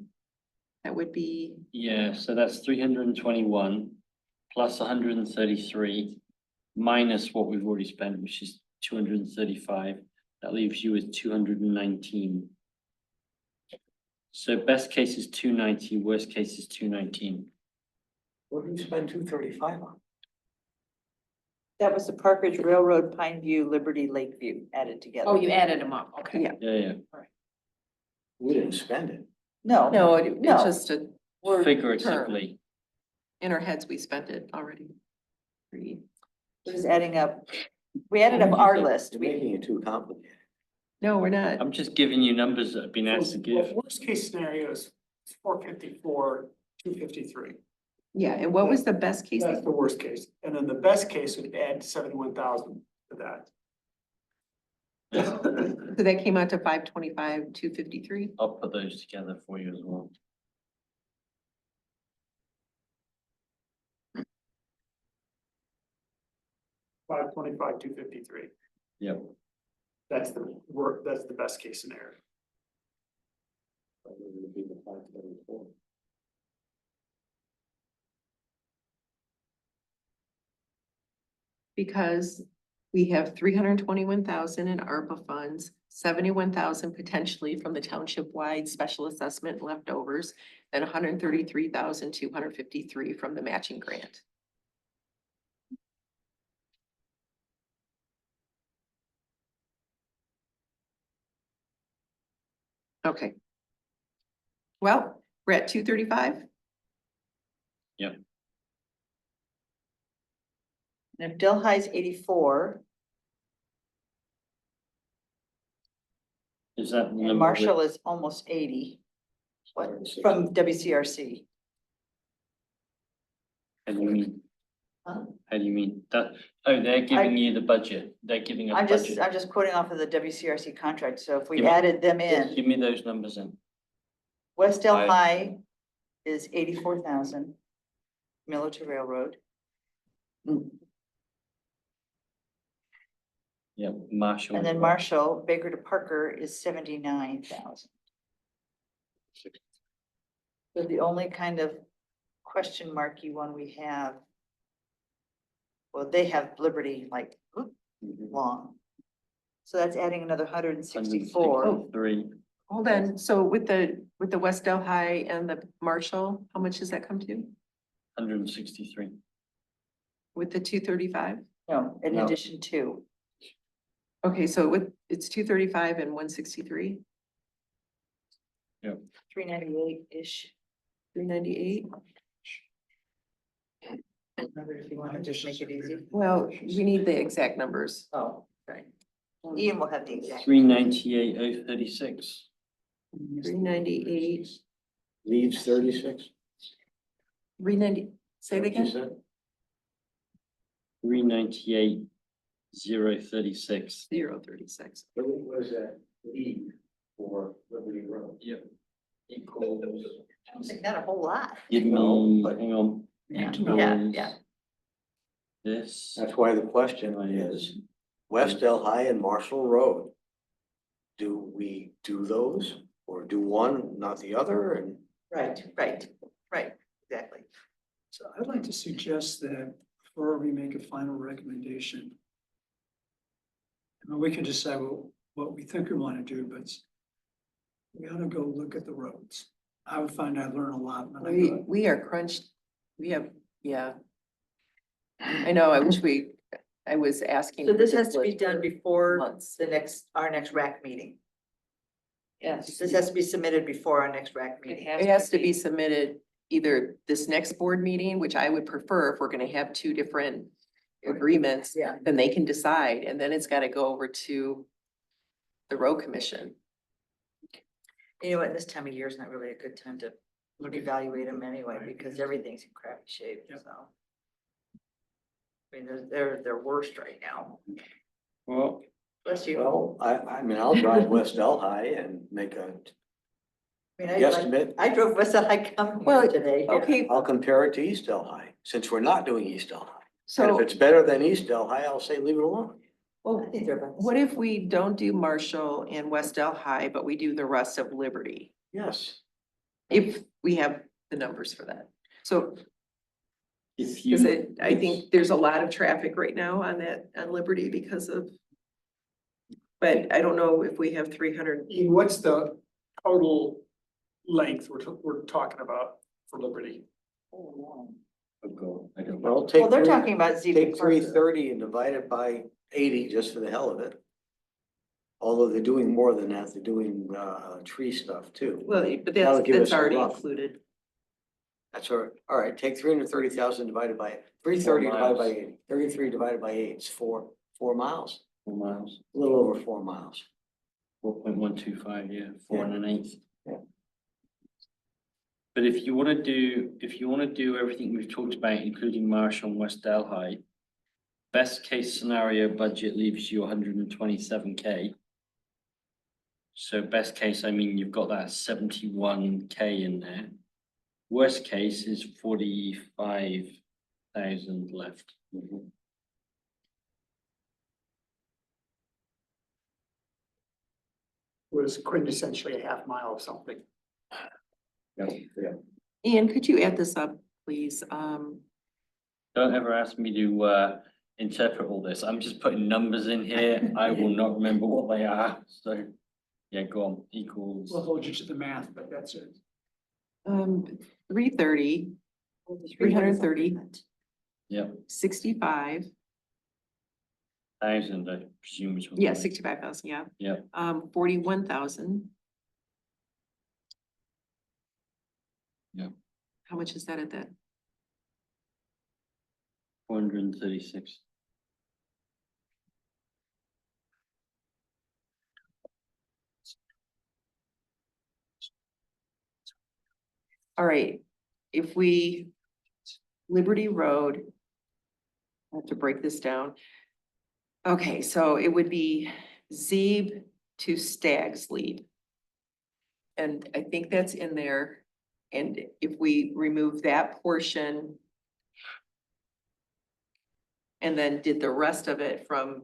That would be, Yeah, so that's 321 plus 133 minus what we've already spent, which is 235. That leaves you with 219. So best case is 290, worst case is 219. What did we spend 235 on? That was the Park Ridge Railroad, Pine View, Liberty, Lakeview added together. Oh, you added them up, okay. yeah, Yeah, We didn't spend it. No. no, it's No. just a, We're- figuratively. in our heads, we spent it already. We're just adding up We added up our list. You're We, making it too complicated. No, we're not. I'm just giving you numbers that have been asked to give. Worst case scenario is 454, 253. Yeah, and what was the best case? That's the worst case. And then the best case would add 71,000 to that. So that came out to 525, 253. I'll put those together for you as well. Five twenty-five, 253. Yep. That's the best case scenario. Because we have 321,000 in ARPA funds, 71,000 potentially from the township-wide special assessment leftovers, and 133,253 from the matching grant. Okay. Well, we're at 235. and if Delhi's 84 Is that the and number? Marshall is almost 80, what, from WCRC. How do you mean? Huh? How do you mean? That, oh, they're giving you the budget. They're giving us I'm budget. just quoting off of the WCRC contract, so if we Give me- added them in, Give me those numbers in. West Delhi is 84,000. Miller to Railroad, Yep, Marshall. and then Marshall, Baker to Parker is 79,000. So the only kind of question marky one we have. Well, they have Liberty like long. So that's adding another 164. 163. Hold on, so with the West Delhi and the Marshall, how much does that come to? 163. With the 235? No, in No. addition to, Okay, so it's 235 and 163, 398-ish. 398? If you want to just make it easy. Well, we need the exact numbers. Oh, right. Ian will have the exact. 398,036. 398, Leaves 36. 390, say it again? 398,036. 036. What was that leave for Liberty Road? Yep. Equals. Like not a whole lot. Give No, me, but- hang on. Yeah, Equals yeah. This. That's why the question is, West Delhi and Marshall Road. Do we do those or do one, not the other? And Right, exactly. So I'd like to suggest that before we make a final recommendation. I mean, we can decide what we think we want to do, but we ought to go look at the roads. I would find I learn a lot when I go. We are crunched, we have, yeah. I know, I wish I was asking. So for this has to be list done for before months. our next RAC meeting. Yes. This has to be submitted before our next RAC meeting. It has to be submitted either this next board meeting, which I would prefer if we're gonna have two different agreements. Yeah. Then they can decide, and then it's gotta go over to the road commission. You know what, this time of year is not really a good time to evaluate them anyway, because everything's in crappy shape, Yep. so. I mean, they're worst right now. Well, Bless you. well, I mean, I'll drive West Delhi and make a I mean, guesstimate. I drove West Side coming Well, here today. Okay, I'll compare it to East Delhi, since we're not doing East Delhi. And if so it's better than East Delhi, I'll say leave it alone. I think they're about the what same. if we don't do Marshall and West Delhi, but we do the rest of Liberty? Yes. If we have the numbers for that. So, if you. cause I think there's a lot of traffic right now on Liberty because of. But I don't know if we have 300. Ian, what's the total length we're talking about for Liberty? Oh, God, I don't know. Well, take Well, they're three- talking about ZB Take Parker. 330 and divide it by 80 just for the hell of it. Although they're doing more than that, they're doing tree stuff too. Well, but That'll give us that's a already rough. included. That's all right, take 330,000 divided by, 330 divided by miles. 80, 33 divided by 8, it's 4 miles, 4 miles, a little over 4 miles. 4.125, yeah, 4.125. Yeah. But if you wanna do everything we've talked about, including Marshall and West Delhi, best case scenario budget leaves you 127K. So best case, I mean, you've got that 71K in there. Worst case is 45,000 left. Was quintessentially a half mile of something. Yeah. Ian, could you add this up, please? Don't ever ask me to interpret all this. I'm just putting numbers in here. I will not remember what they are, so. Yeah, go on, equals. We'll hold you to the math, but that's it. 330, 330, Yeah, 65, 1,000, I presume. is what yeah, they- 65,000, yeah. Yeah. 41,000. Yeah. How much is that at that? 436. All right, if we, Liberty Road. I have to break this down. Okay, so it would be Zeeb to Stag's Leap. And I think that's in there. And if we remove that portion. And then did the rest of it from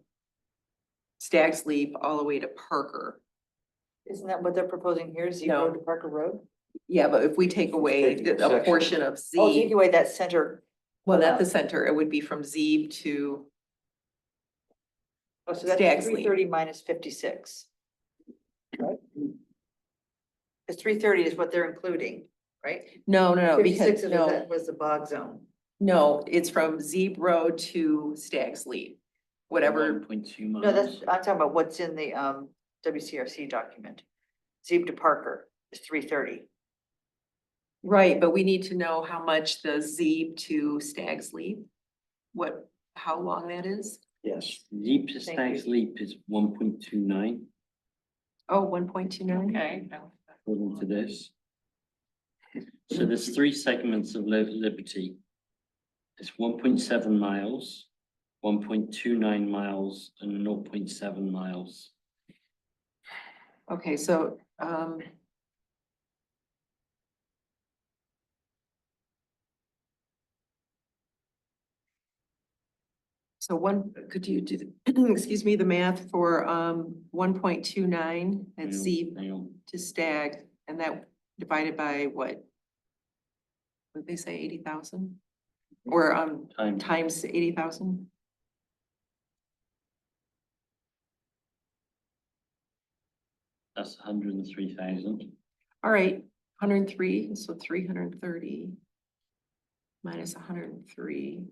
Stag's Leap all the way to Parker. Isn't that what they're proposing here, Z No. Road to Parker Road? Yeah, but if we take away taking a a section. portion of Oh, take Zeeb, away that center, well, not the center, it would be from Zeeb to, oh, so that's Stag's Leap. 330 minus 56. Right? Because 330 is what they're including, right? no, because, 56 of no, that was the bog zone. no, it's from Zeeb Road to Stag's Leap. Whatever, 1.2 miles. No, that's, I'm talking about what's in the WCRC document. Zeeb to Parker is 330. right, but we need to know how much the Zeeb to Stag's Leap. How long that is? Yes. Leap to Thank Stag's you. Leap is 1.29 Oh, 1.29. Okay. according to this. So there's 3 segments of Liberty. It's 1.7 miles, 1.29 miles, and 0.7 miles. Okay, so, could you do, excuse me, the math for, 1.29 at Zeeb Hang on. to Stag, and that divided by what? Would they say 80,000? Or, Time. times 80,000? That's 103,000. All right, 103, so 330 minus 103,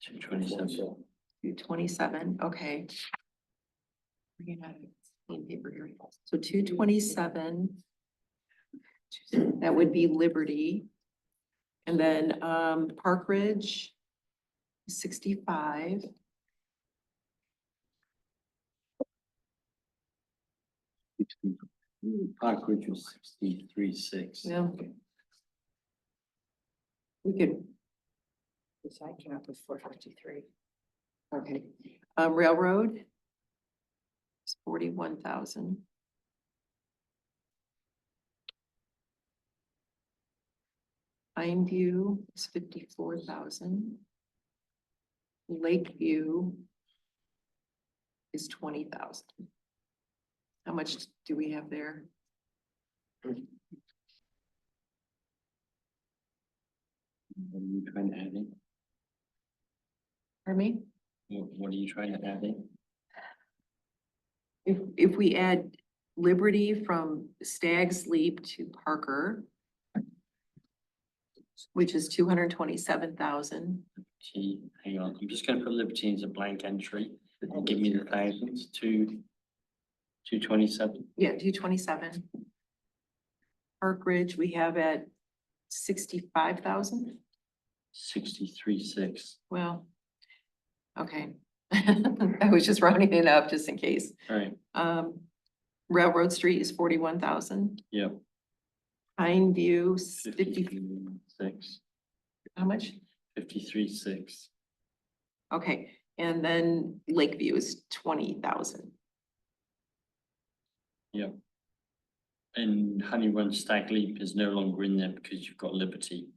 227. 227, okay. We're gonna have clean paper here. So 227. That would be Liberty. And then, Park Ridge, 65. Park Ridge was 63.6. Yeah. We could, So I came up with 453. okay, Railroad. It's 41,000. View is 54,000. Lakeview is 20,000. How much do we have there? What are you trying to add in? Pardon me? What are you trying to add in? If we add Liberty from Stag's Leap to Parker, which is 227,000. Hang on, I'm just gonna put Liberty as a blank entry. And give me the thousands, 227. Yeah, 227. Park Ridge, we have at 65,000. 63.6. Well, okay. I was just rounding it up just in case. Right, Railroad Street is 41,000. yep, Pine View, 50, 53.6, how much? 53.6. Okay, and then Lakeview is 20,000. Yep. And Honey Run Stag Leap is no longer in there because you've got Liberty.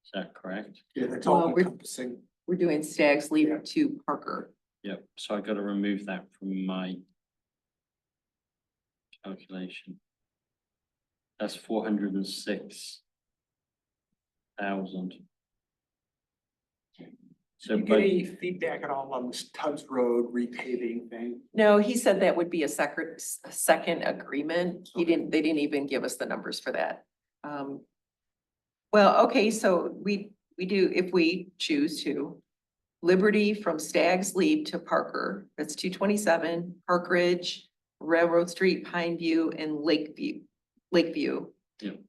Is that correct? Yeah, that's Well, all we're- encompassing. We're doing Stag's Leap to Parker. Yep, so I gotta remove that from my calculation. That's 406,000. So, You get but any feedback at all on this Tubbs Road repaving thing? No, he said that would be a second agreement. They didn't even give us the numbers for that. Well, okay, so we do, if we choose to. Liberty from Stag's Leap to Parker, that's 227, Park Ridge, Railroad Street, Pine View, and Lakeview. Yep.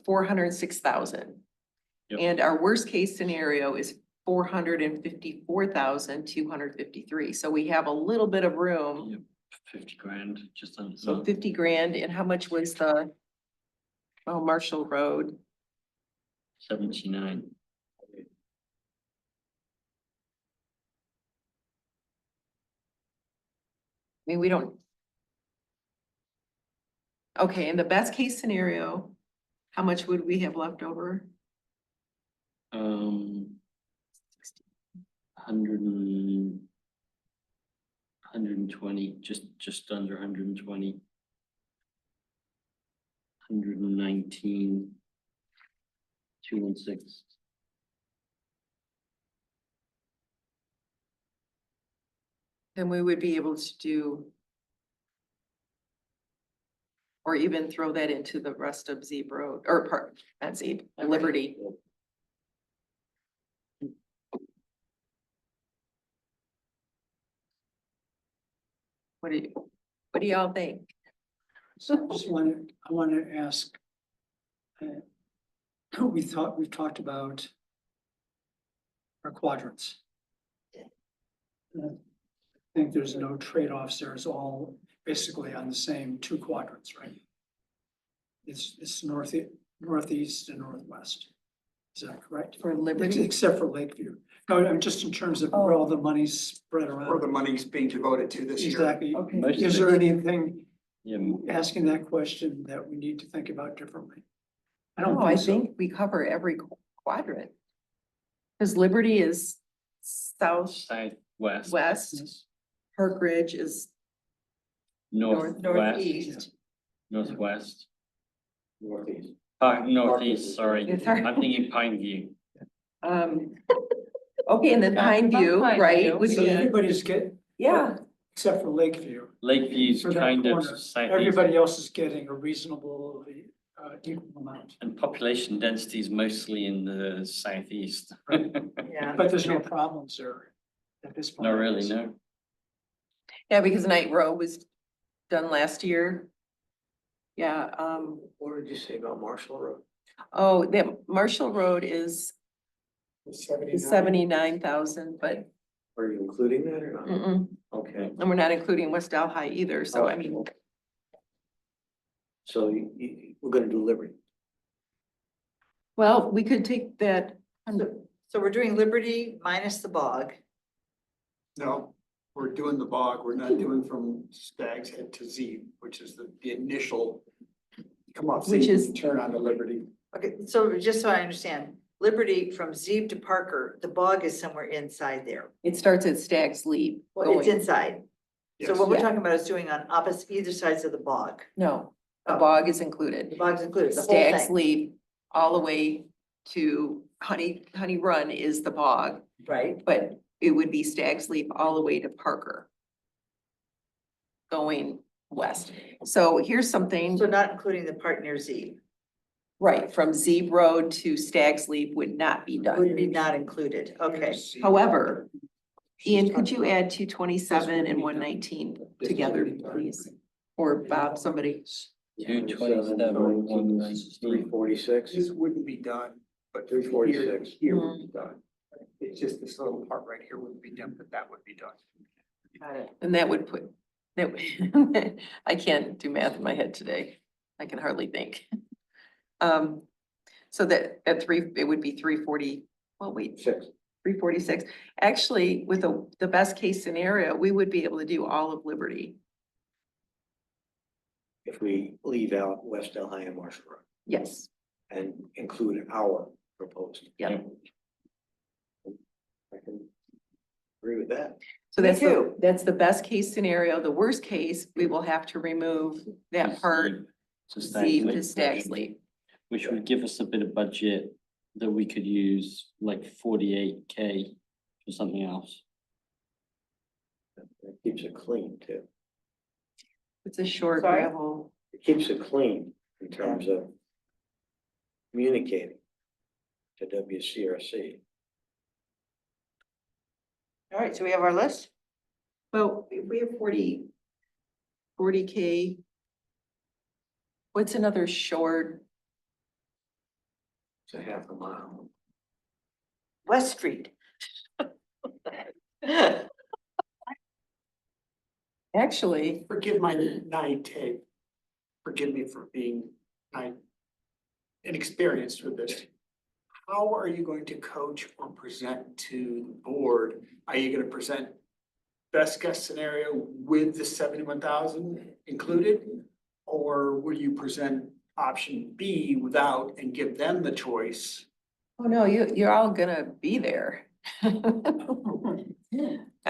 406,000. Yep. And our worst case scenario is 454,253, so we have a little bit of room. yep, 50 grand, just under. So 50 grand, and how much was the? Oh, Marshall Road, 79. I mean, we don't. Okay, in the best case scenario, how much would we have left over? 120, just under 120. 119. 216. Then we would be able to do. Or even throw that into the rest of Zeeb Road, or part, not Zeeb, Liberty. What do y'all think? So I want to ask. We've talked about our quadrants. I think there's no trade-offs there. It's all basically on the same two quadrants, right? It's northeast and northwest. Is that correct? For Liberty? Except for Lakeview. No, I'm just in terms of where all the money's spread Where around. the money's being devoted to this year? Exactly. Okay. Most Is of there it- anything, Yeah, asking that question, that we need to think about differently? I don't No, I think so. think we cover every quadrant. Cause Liberty is southwest, southwest, Park Ridge is northwest, northeast. northwest, Northeast. northeast, sorry. Yeah, sorry. I'm thinking Pine View. Okay, and then Pine View, Pine right, View. would So be, everybody's get, yeah, except for Lakeview, Lakeview's For that kind of corner, southeast. everybody else is getting a reasonable, equal amount. And population density is mostly in the southeast. Yeah. But there's no problems there at this point. Not really, no. yeah, because Night Row was done last year. Yeah, What did you say about Marshall Road? oh, the Marshall Road is 79,000, but, Are you including that or not? Okay, and we're not including West Delhi either, so I mean, so we're gonna do Liberty. well, we could take that. So we're doing Liberty minus the bog. No, we're doing the bog. We're not doing from Stag's Head to Z, which is the initial. Come off Which Z, is- turn on to Liberty. Okay, so just so I understand, Liberty from Zeeb to Parker, the bog is somewhere inside there. It starts at Stag's Leap. Well, it's going- inside. So Yes. what we're Yeah. talking about is doing on opposite, either sides of the bog. No, the Oh. bog is The included. bog's included, the whole Stag's thing, Leap all the way to Honey Run is the bog, right? but it would be Stag's Leap all the way to Parker. Going west. So here's something, So not including the part near Zeeb, right, from Zeeb Road to Stag's Leap would not be would be done. not included, okay. However, Ian, She's could you talking about- add 227 and 119 together, please? Or Bob, somebody? 227, 119. 346. This wouldn't be done, but 346. Here would be done. It's just this little part right here would be done, but that would be done. Got it. And that would put, that, I can't do math in my head today. I can hardly think. So that, at three, it would be 340, well, wait, 346. Actually, with the best case scenario, we would be able to do all of Liberty. If we leave out West Delhi and Marshall Road Yes, and include our proposed. yeah. I can agree with that. So Me that's too. that's the best case scenario. The worst case, we will have to remove that part, To Z Stag's to Stag's Leap. which would give us a bit of budget that we could use, like 48K for something else. It keeps it clean too. It's a short Sorry? gravel. It keeps it clean in terms of communicating to WCRC. All right, so we have our list. Well, if we have 40K. What's another short? It's a half a mile. West Street. Actually, Forgive my naivete. Forgive me for being inexperienced with this. How are you going to coach or present to the board? Are you gonna present best guess scenario with the 71,000 included? Or will you present option B without and give them the choice? oh no, you're all gonna be there. I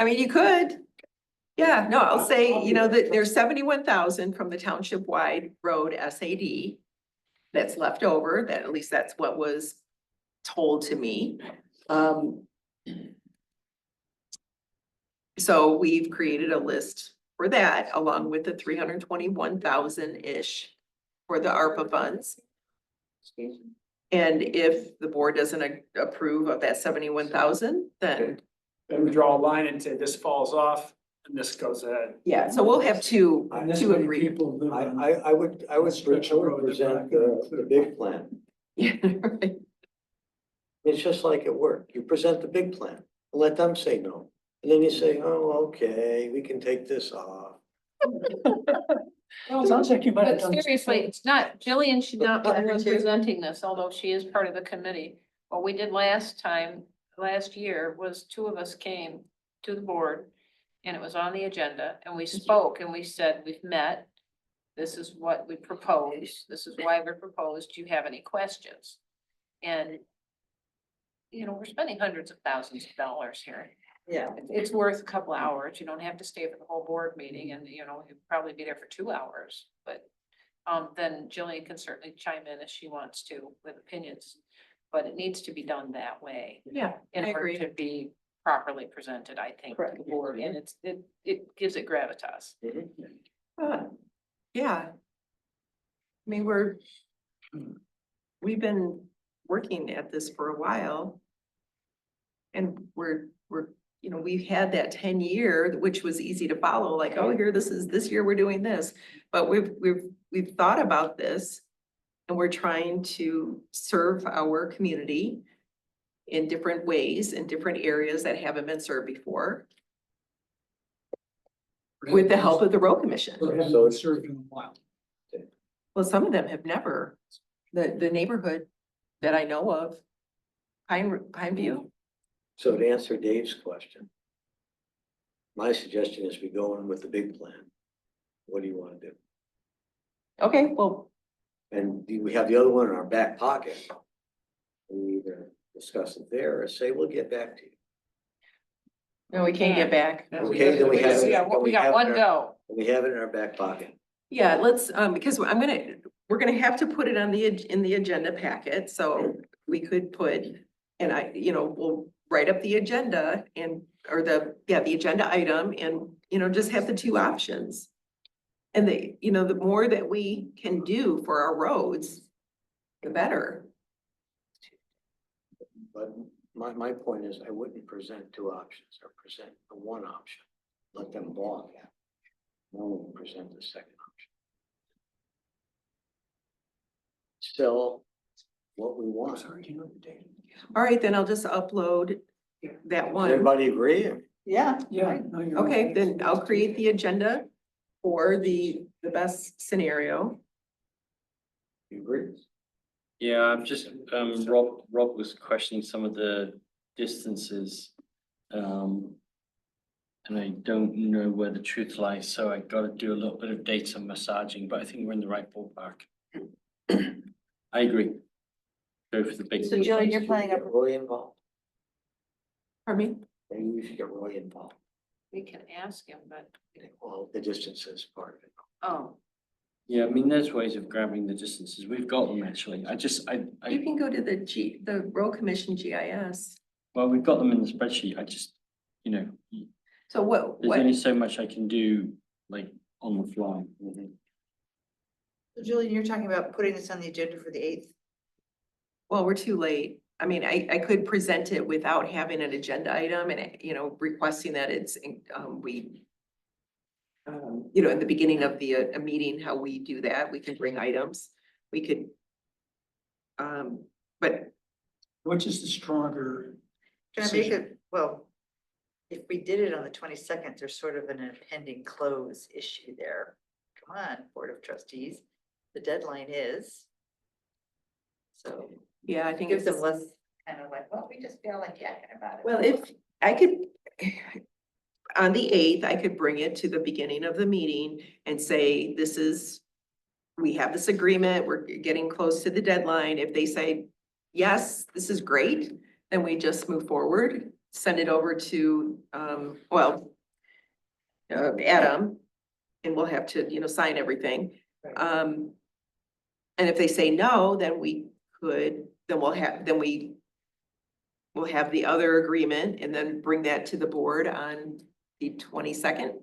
mean, you could. Yeah, no, I'll say, you know, that there's 71,000 from the township wide road SAD. That's left over, that at least that's what was told to me. So we've created a list for that, along with the 321,000-ish for the ARPA funds. And if the board doesn't approve of that 71,000, then, Then we draw a line and say this falls off and this goes ahead. yeah, so we'll have two, And this two many agree. people live on. I would Stretch of road that present we're not gonna the include. big plan. Yeah, right. It's just like at work. You present the big plan, let them say no. And then you say, oh, okay, we can take this off. Well, it sounds like you might have But done. this seriously, before. it's not, Jillian should not be the I one do too. presenting this, although she is part of the committee. What we did last year, was two of us came to the board. And it was on the agenda and we spoke and we said, we've met. This is what we propose. This is why we proposed. Do you have any questions? And you know, we're spending hundreds of thousands of dollars here. Yeah, It's worth a couple hours. You don't have to stay for the whole board meeting and, you know, you'd probably be there for 2 hours, but. Then Jillian can certainly chime in if she wants to with opinions, but it needs to be done that way. Yeah, In I order agree. to be properly presented, I think, to the board, and it gives it gravitas. Yeah. I mean, we've been working at this for a while. And we're, you know, we've had that 10-year, which was easy to follow, like, oh, here, this year we're doing this. But we've thought about this and we're trying to serve our community in different ways, in different areas that haven't been served before, with the help of the road commission. Or haven't So been served in a while. Well, some of them have never, the neighborhood that I know of, Pineview. So to answer Dave's question, my suggestion is we go in with the big plan. What do you want to do? Okay, well, And we have the other one in our back pocket. We either discuss it there or say, we'll get back to you. no, we can't get back. Okay, then we have it. Yeah, we got one go. We have it in our back pocket. Yeah, let's, because we're gonna have to put it on in the agenda packet, so we could put, and we'll write up the agenda or the agenda item and, just have the two options. And the more that we can do for our roads, the better. But my point is, I wouldn't present two options or present the one option. Let them balk at it. No one will present the second option. Sell what we want. All right, then I'll just upload that one. Everybody agree? Yeah. Yeah. no, you're Okay, right. then I'll create the agenda for the best scenario. You agree? Yeah, I'm just, Rob was questioning some of the distances. And I don't know where the truth lies, so I gotta do a little bit of data massaging, but I think we're in the right ballpark. I agree. Go for the big. So Jillian, you're planning Get on, Roy involved. Pardon me? Maybe we should get Roy involved. We can ask him, but, Well, the distance is part of it. oh, Yeah, I mean, there's ways of grabbing the distances. We've got them actually. You I, can go to the road commission GIS. well, we've got them in the spreadsheet. I just, you know, So there's only so much I can do like on the fly. so Jillian, you're talking about putting this on the agenda for the 8th? well, we're too late. I mean, I could present it without having an agenda item and, you know, requesting that it's, you know, in the beginning of the, a meeting, how we do that, we can bring items. We could, but Which is the stronger? Can I make it, well, if we did it on the 22nd, there's sort of an impending close issue there. Come on, Board of Trustees, the deadline is. So yeah, I think gives it's, them less kind of like, well, we just feel like yakking about it. well, if I could, on the 8th, I could bring it to the beginning of the meeting and say, this is, we have this agreement, we're getting close to the deadline. If they say, yes, this is great, then we just move forward, send it over to, Adam, and we'll have to, you know, sign everything. Right. And if they say no, then we'll have the other agreement and then bring that to the board on the 22nd.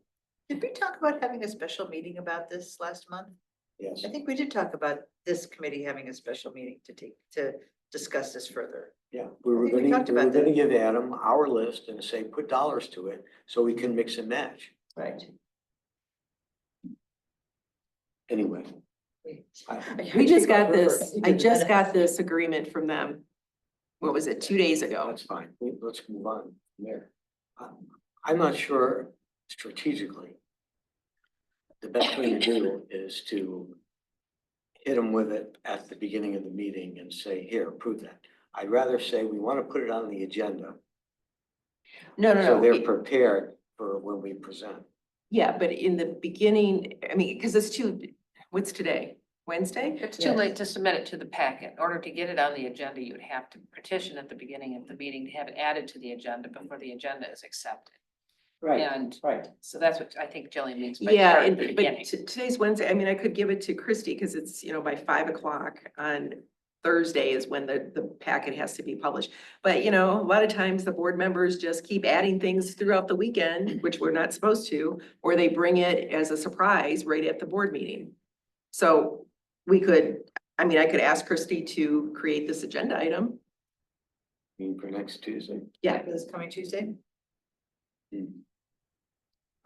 Did we talk about having a special meeting about this last month? Yes. I think we did talk about this committee having a special meeting to discuss this further. Yeah, we were I think we gonna, talked we were about gonna that. give Adam our list and say, put dollars to it, so we can mix and match. Right. Anyway. We just got this, I just got this agreement from them. What was it, 2 days ago? That's fine. Let's move on from there. I'm not sure strategically. The best thing to do is to hit them with it at the beginning of the meeting and say, here, approve that. I'd rather say we want to put it on the agenda. No, So they're prepared for when we present. yeah, but in the beginning, I mean, because it's what's today? Wednesday? it's too late to submit it to the packet. In order to get it on the agenda, you would have to petition at the beginning of the meeting to have it added to the agenda before the agenda is accepted. And right. so that's what I think Jillian means by Yeah, start at the but beginning. today's Wednesday. I mean, I could give it to Christy because it's, you know, by 5 o'clock on Thursday is when the packet has to be published. But, you know, a lot of times the board members just keep adding things throughout the weekend, which we're not supposed to, or they bring it as a surprise right at the board meeting. So we could, I mean, I could ask Christy to create this agenda item. For next Tuesday. Yeah, This coming Tuesday?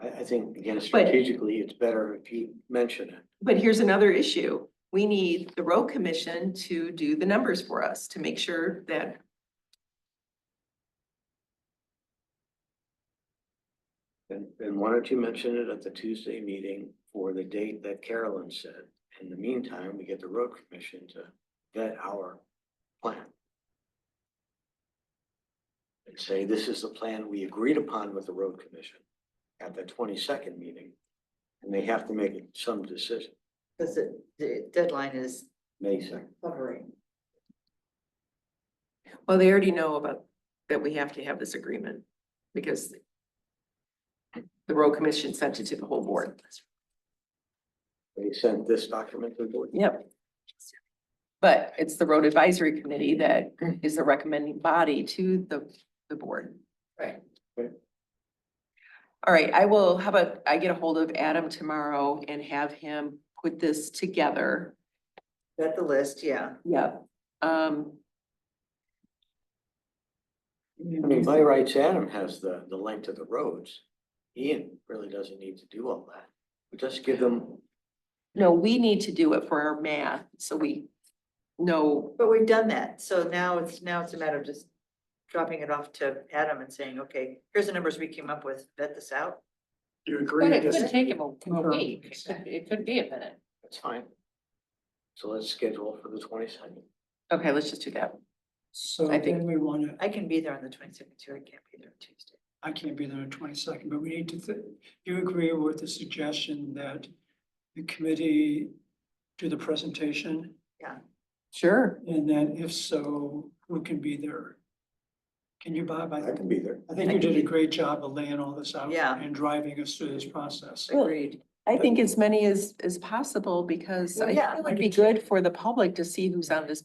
I think, again, strategically, it's better if you mention it. but here's another issue. We need the road commission to do the numbers for us to make sure that And why don't you mention it at the Tuesday meeting for the date that Carolyn said? In the meantime, we get the road commission to vet our plan. And say, this is the plan we agreed upon with the road commission at the 22nd meeting. And they have to make some decision, Because the deadline is May 2nd. hovering. well, they already know about that we have to have this agreement because the road commission sent it to the whole board. They sent this document to the board. Yep. But it's the road advisory committee that is the recommending body to the board. Right. All right, how about I get a hold of Adam tomorrow and have him put this together. Got the list, yeah. Yep. I mean, by rights, Adam has the length of the roads. Ian really doesn't need to do all that. We just give them, No, we need to do it for our math, so we know, But we've done that, so now it's a matter of just dropping it off to Adam and saying, okay, here's the numbers we came up with, vet this out. You agree? But it this- could take him a Confirm. week, it could be a minute. That's fine. So let's schedule for the 22nd. Okay, let's just do that. So I think- then we wanna, I can be there on the 22nd too. I can't be there on Tuesday. I can't be there on 22nd, but we need to, you agree with the suggestion that the committee do the presentation? Sure. And then if so, who can be there? Can you, Bob? I can be there. I think you did a great job of laying all this out. Yeah. And driving us through this process. Well, Agreed. I think as many as possible because Well, I yeah, think it I would do be too. good for the public to see who's on this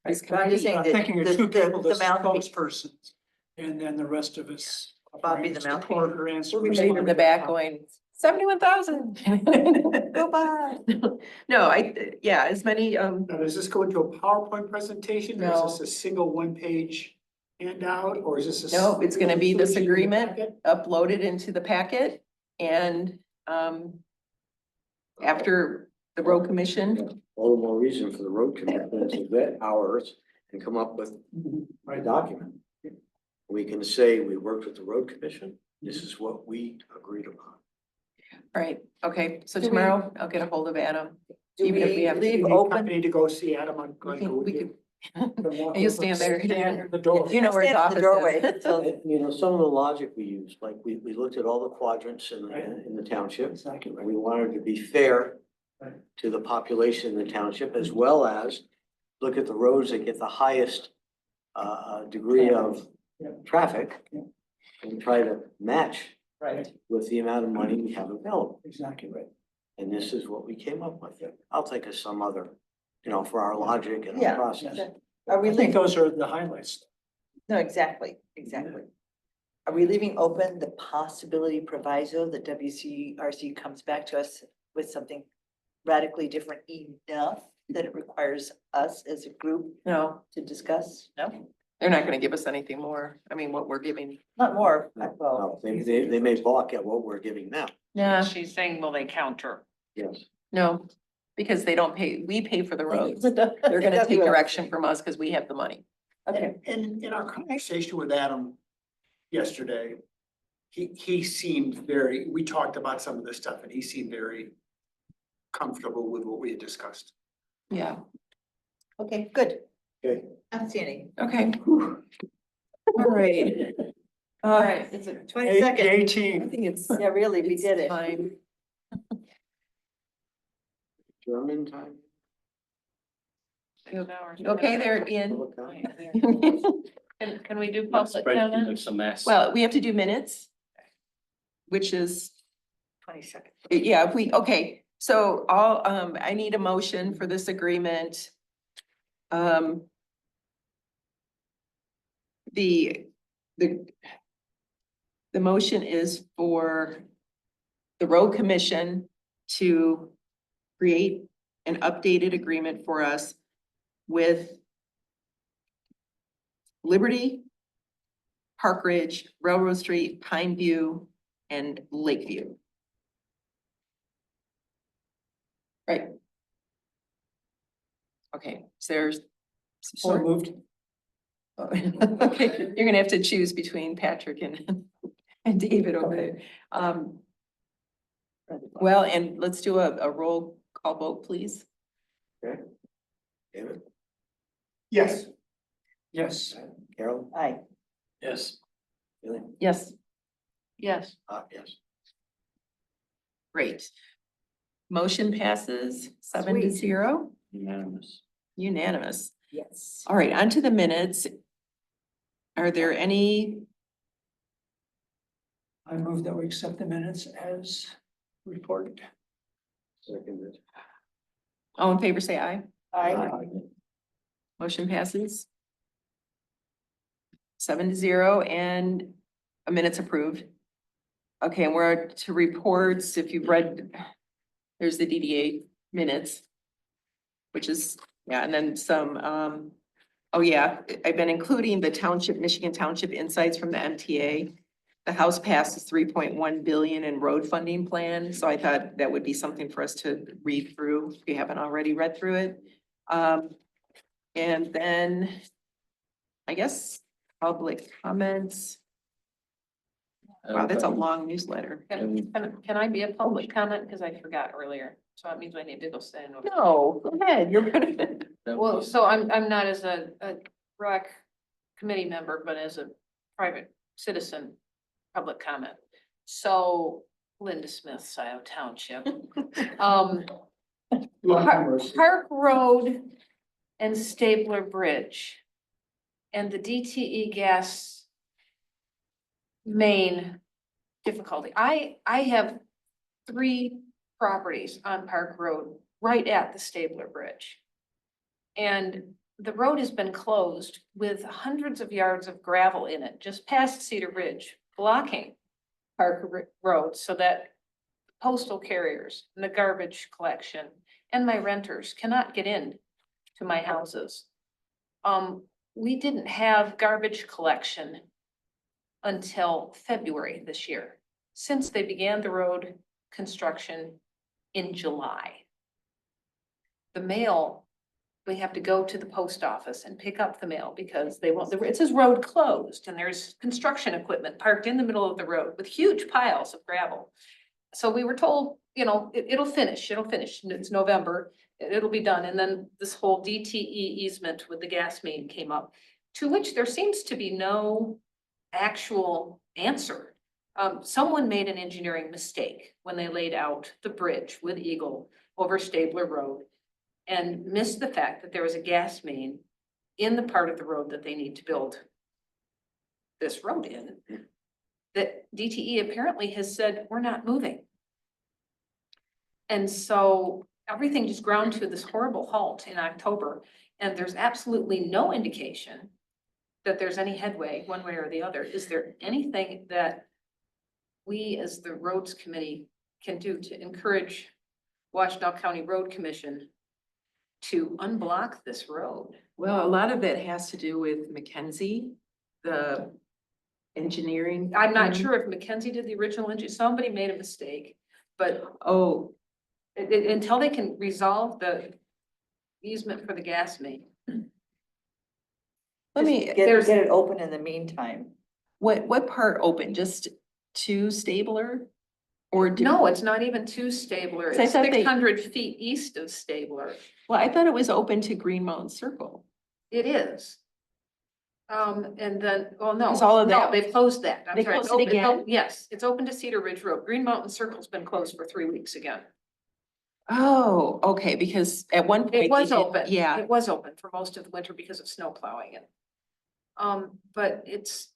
But I'm committee. just saying I'm that thinking of the- two people, the the mouthpiece- spokespersons, and then the rest of us. Bob be the mouthpiece. Support or answer. We'll be Somebody in the back going, 71,000. Go by. No, yeah, as many, Now, does this go into a PowerPoint presentation? Or No. is this a single one-page handout, or is this a? No, it's gonna be this solution in the agreement. packet? uploaded into the packet and, after the road commission, All the more reason for the road commitment to vet ours and come up with a document. We can say we worked with the road commission. This is what we agreed upon. right, okay, so Do we- tomorrow I'll get a hold of Adam. Do Even if we we have to You leave need open? company to go see Adam, I'm We going to can, go with we you. could, you stand there. Stand in the door. You know where his Stand in office the is. doorway. You know, some of the logic we used, like we looked at all the quadrants in the township. Exactly And right. we wanted to be fair Right. to the population in the township, as well as look at the roads that get the highest degree of Yeah. traffic Yeah. and try to match Right. with the amount of money we have available. Exactly right. And this is what we came up with. I'll think of some other, for our logic and Yeah. our process. Are we I think leaving? those are the highlights. No, exactly. Are we leaving open the possibility proviso that WCRC comes back to us with something radically different enough that it requires us as a group No, to discuss? No, they're not gonna give us anything more. I mean, what we're giving. not more. No, Well, they may balk at what we're giving now. Yeah, She's saying, will they counter? Yes. no, because they don't pay, we pay for the roads. They're gonna take direction from us because we have the money. Okay, And in our conversation with Adam yesterday, he seemed very, we talked about some of this stuff and he seemed very comfortable with what we had discussed. Yeah, okay, good. Okay. I don't see any. okay. All right. All right, it's a 22nd. I 18. think it's. Yeah, really, we it's did it. time. German time. Okay, they're in. Public comment? Can we do That public spreadsheet comment? looks a mess. Well, we have to do minutes. Which is, 22nd. yeah, if we, okay, so I need a motion for this agreement. The motion is for the road commission to create an updated agreement for us with Liberty, Park Ridge, Railroad Street, Pine View, and Lakeview. Right. Okay, so there's So support. moved. Okay, you're gonna have to choose between Patrick and David over there. Well, and let's do a roll call vote, please. David? Yes. Yes. Carol? Aye. Yes. Billy? Yes, Yes. Yes. great. Motion passes 7-0, Unanimous. unanimous. Yes. All right, on to the minutes. Are there any, I move that we accept the minutes as reported. Seconded. all in favor, say aye. Aye. Motion passes 7-0 and a minute's approved. Okay, and we're to reports, if you've read, there's the DDA minutes. Which is, yeah, and then some, oh yeah, I've been including the township, Michigan Township insights from the MTA. The House passed a 3.1 billion in road funding plan, so I thought that would be something for us to read through, if you haven't already read through it. And then, I guess, public comments. Wow, that's a long newsletter. Can I be a public comment? Cause I forgot earlier. So that means I need to go stand. over. No, go ahead, you're gonna. Well, so I'm not as a ROC committee member, but as a private citizen, public comment. So Linda Smith, Scio Township. Park Road and Stabler Bridge. And the DTE gas main difficulty. I have 3 properties on Park Road right at the Stabler Bridge. And the road has been closed with hundreds of yards of gravel in it, just past Cedar Ridge, blocking Road so that postal carriers and the garbage collection and my renters cannot get in to my houses. We didn't have garbage collection until February this year, since they began the road construction in July. The mail, we have to go to the post office and pick up the mail because they want, it says road closed and there's construction equipment parked in the middle of the road with huge piles of gravel. So we were told, you know, it'll finish, it's November, it'll be done. And then this whole DTE easement with the gas main came up, to which there seems to be no actual answer. Someone made an engineering mistake when they laid out the bridge with Eagle over Stabler Road and missed the fact that there was a gas main in the part of the road that they need to build this road in, that DTE apparently has said, we're not moving. And so everything just ground to this horrible halt in October, and there's absolutely no indication that there's any headway one way or the other. Is there anything that we as the roads committee can do to encourage Washtenaw County Road Commission to unblock this road? Well, a lot of that has to do with Mackenzie, the engineering. I'm not firm. sure if Mackenzie did the original engine, somebody made a mistake, but Oh, until they can resolve the easement for the gas main. let me, Get there's- it open in the meantime. what part open? Just to Stabler? Or do? No, it's not even to Stabler, So I it's thought they- 600 feet east of Stabler. Well, I thought it was open to Green Mountain Circle. It is. And then, well, no, Is all of no, that- they've closed that. I'm They sorry, it's closed it open- it's again? open- Yes, it's open to Cedar Ridge Road. Green Mountain Circle's been closed for 3 weeks again. Oh, okay, because at one point. It was they did- open. Yeah, It was open for most of the winter because of snow plowing it. But it's.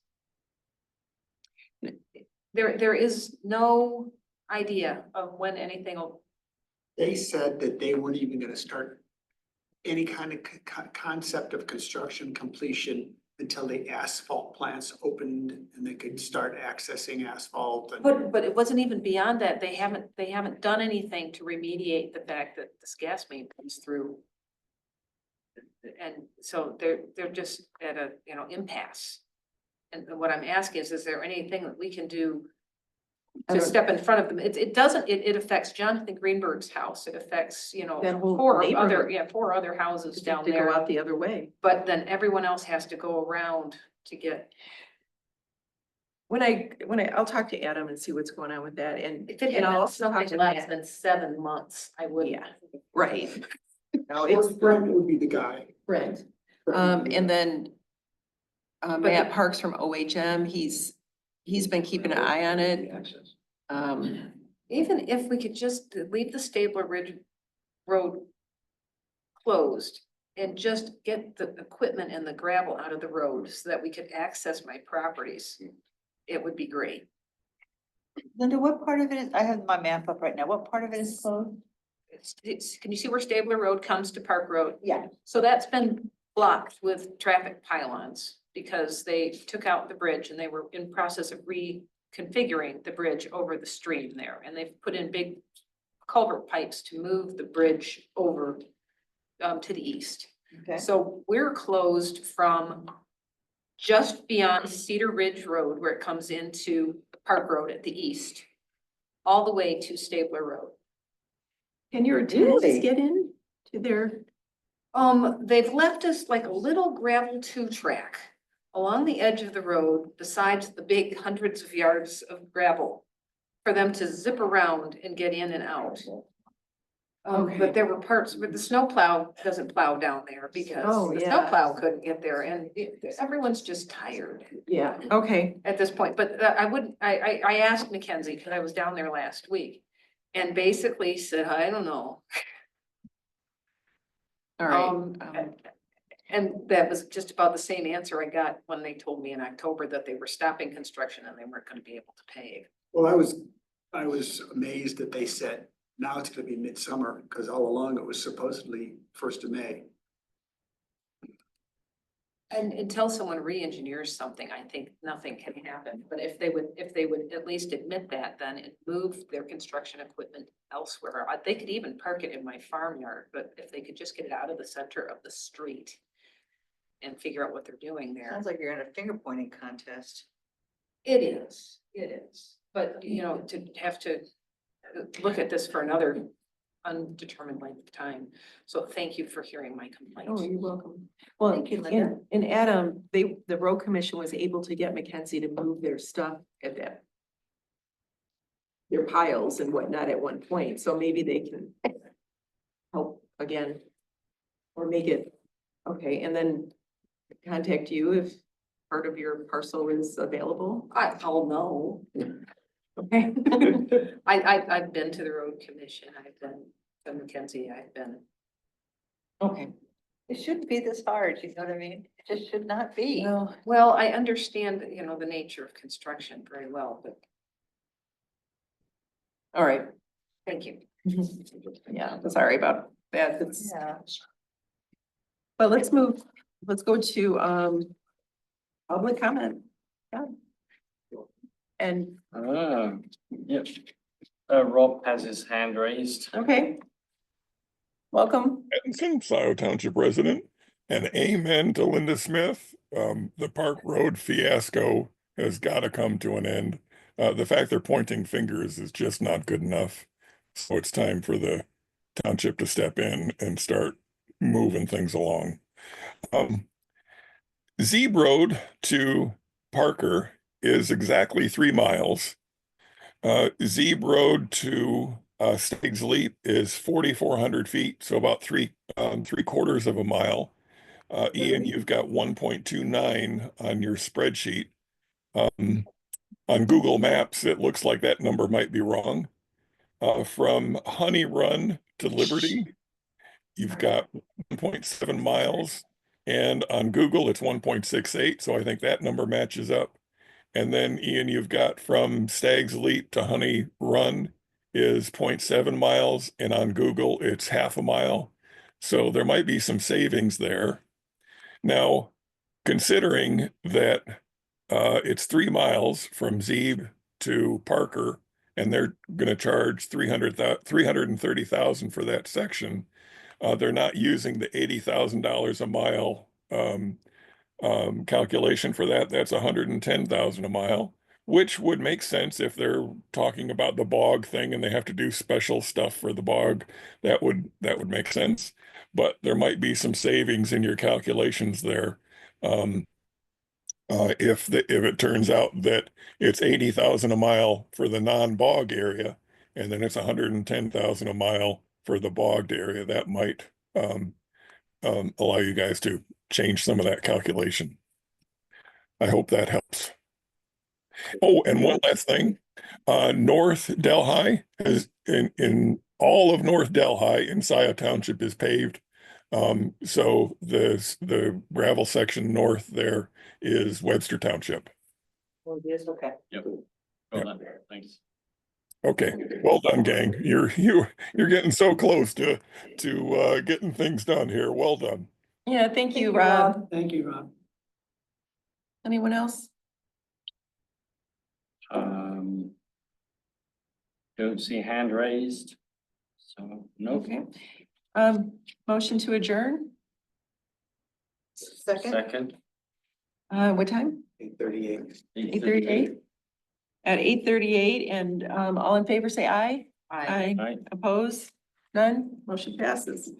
There is no idea of when anything will, They said that they weren't even gonna start any kind of concept of construction completion until the asphalt plants opened and they could start accessing asphalt and. but it wasn't even beyond that. They haven't done anything to remediate the fact that this gas main comes through. And so they're just at a, you know, impasse. And what I'm asking is there anything that we can do I to don't- step in front of them? It doesn't, it affects Jonathan Greenberg's house. It affects, you know, That whole 4 other, neighborhood. yeah, 4 other houses down to go there. out the other way. But then everyone else has to go around to get, I'll talk to Adam and see what's going on with that and. if it had and I'll been also talk something to less Matt. than 7 months, I would. Yeah, right. No, Or it's Brent would be the guy. Brent. Brent would be the And guy. then. Matt Parks from OHM, he's been keeping an eye on it. Access. Even if we could just leave the Stabler Ridge Road closed and just get the equipment and the gravel out of the road so that we could access my properties, it would be great. Linda, what part of it is, I have my map up right now. What part of it is closed? Can you see where Stabler Road comes to Park Road? Yeah. So that's been blocked with traffic pylons because they took out the bridge and they were in process of reconfiguring the bridge over the stream there. And they've put in big culvert pipes to move the bridge over to the east. Okay. So we're closed from just beyond Cedar Ridge Road where it comes into Park Road at the east, all the way to Stabler Road. Can your tenants Really? get in to their? They've left us like a little gravel 2-track along the edge of the road, besides the big hundreds of yards of gravel, for them to zip around and get in and out. Okay. But there were parts where the snowplow doesn't plow down there because Oh, the yeah. snowplow couldn't get there, and everyone's just tired Yeah, okay. at this point. But I wouldn't, I asked Mackenzie, because I was down there last week, and basically said, I don't know. All right. And that was just about the same answer I got when they told me in October that they were stopping construction and they weren't gonna be able to pave. Well, I was amazed that they said, now it's gonna be midsummer, because all along it was supposedly 1st of May. And until someone re-engineers something, I think nothing can happen. But if they would at least admit that, then and move their construction equipment elsewhere. They could even park it in my farmyard, but if they could just get it out of the center of the street and figure out what they're doing there. Sounds like you're in a finger pointing contest. It is. But, you know, to have to look at this for another undetermined length of time. So thank you for hearing my Oh, complaints. you're welcome. Well, Thank you, Linda. and Adam, the road commission was able to get Mackenzie to move their stuff at that. Their piles and whatnot at one point, so maybe they can help again. Or make it, okay, and then contact you if part of your parcel is available. I'll know. Okay. I've been to the road commission. I've been to Mackenzie. I've been. Okay. It shouldn't be this hard, you know what I mean? It just should not be. Well, I understand, you know, the nature of construction very well, but All right. thank you. Yeah, sorry about that. It's, Yeah. but let's go to public comment. Yeah. And, Yep. Rob has his hand raised. okay. Welcome. Edison, Scio Township resident, and amen to Linda Smith. The Park Road fiasco has got to come to an end. The fact they're pointing fingers is just not good enough. So it's time for the township to step in and start moving things along. Zeeb Road to Parker is exactly 3 miles. Zeeb Road to Stakes Leap is 4,400 feet, so about 3/4 of a mile. Ian, you've got 1.29 on your spreadsheet. On Google Maps, it looks like that number might be wrong. From Honey Run to Liberty, you've got 1.7 miles, and on Google, it's 1.68, so I think that number matches up. And then Ian, you've got from Stag's Leap to Honey Run is 0.7 miles, and on Google, it's 1/2 mile. So there might be some savings there. Now, considering that it's 3 miles from Zeeb to Parker, and they're going to charge 330,000 for that section, they're not using the $80,000 a mile calculation for that. That's 110,000 a mile, which would make sense if they're talking about the bog thing and they have to do special stuff for the bog. That would make sense, but there might be some savings in your calculations there. If it turns out that it's 80,000 a mile for the non-bog area, and then it's 110,000 a mile for the bogged area, that might allow you guys to change some of that calculation. I hope that helps. Oh, and one last thing, North Delhi is in all of North Delhi in Scio Township is paved. So the gravel section north there is Webster Township. Well, it is, okay. Yep. Well done. Thanks. Okay, well done, gang. You're getting so close to getting things done here. Well done. Yeah, thank you, Rob. Thank you, Rob. Anyone else? Don't see a hand raised. So, no. Okay. Motion to adjourn? Second, What time? 8:38. 8:38? At 8:38, and all in favor, say aye. aye. Aye. Oppose? None? Motion passes.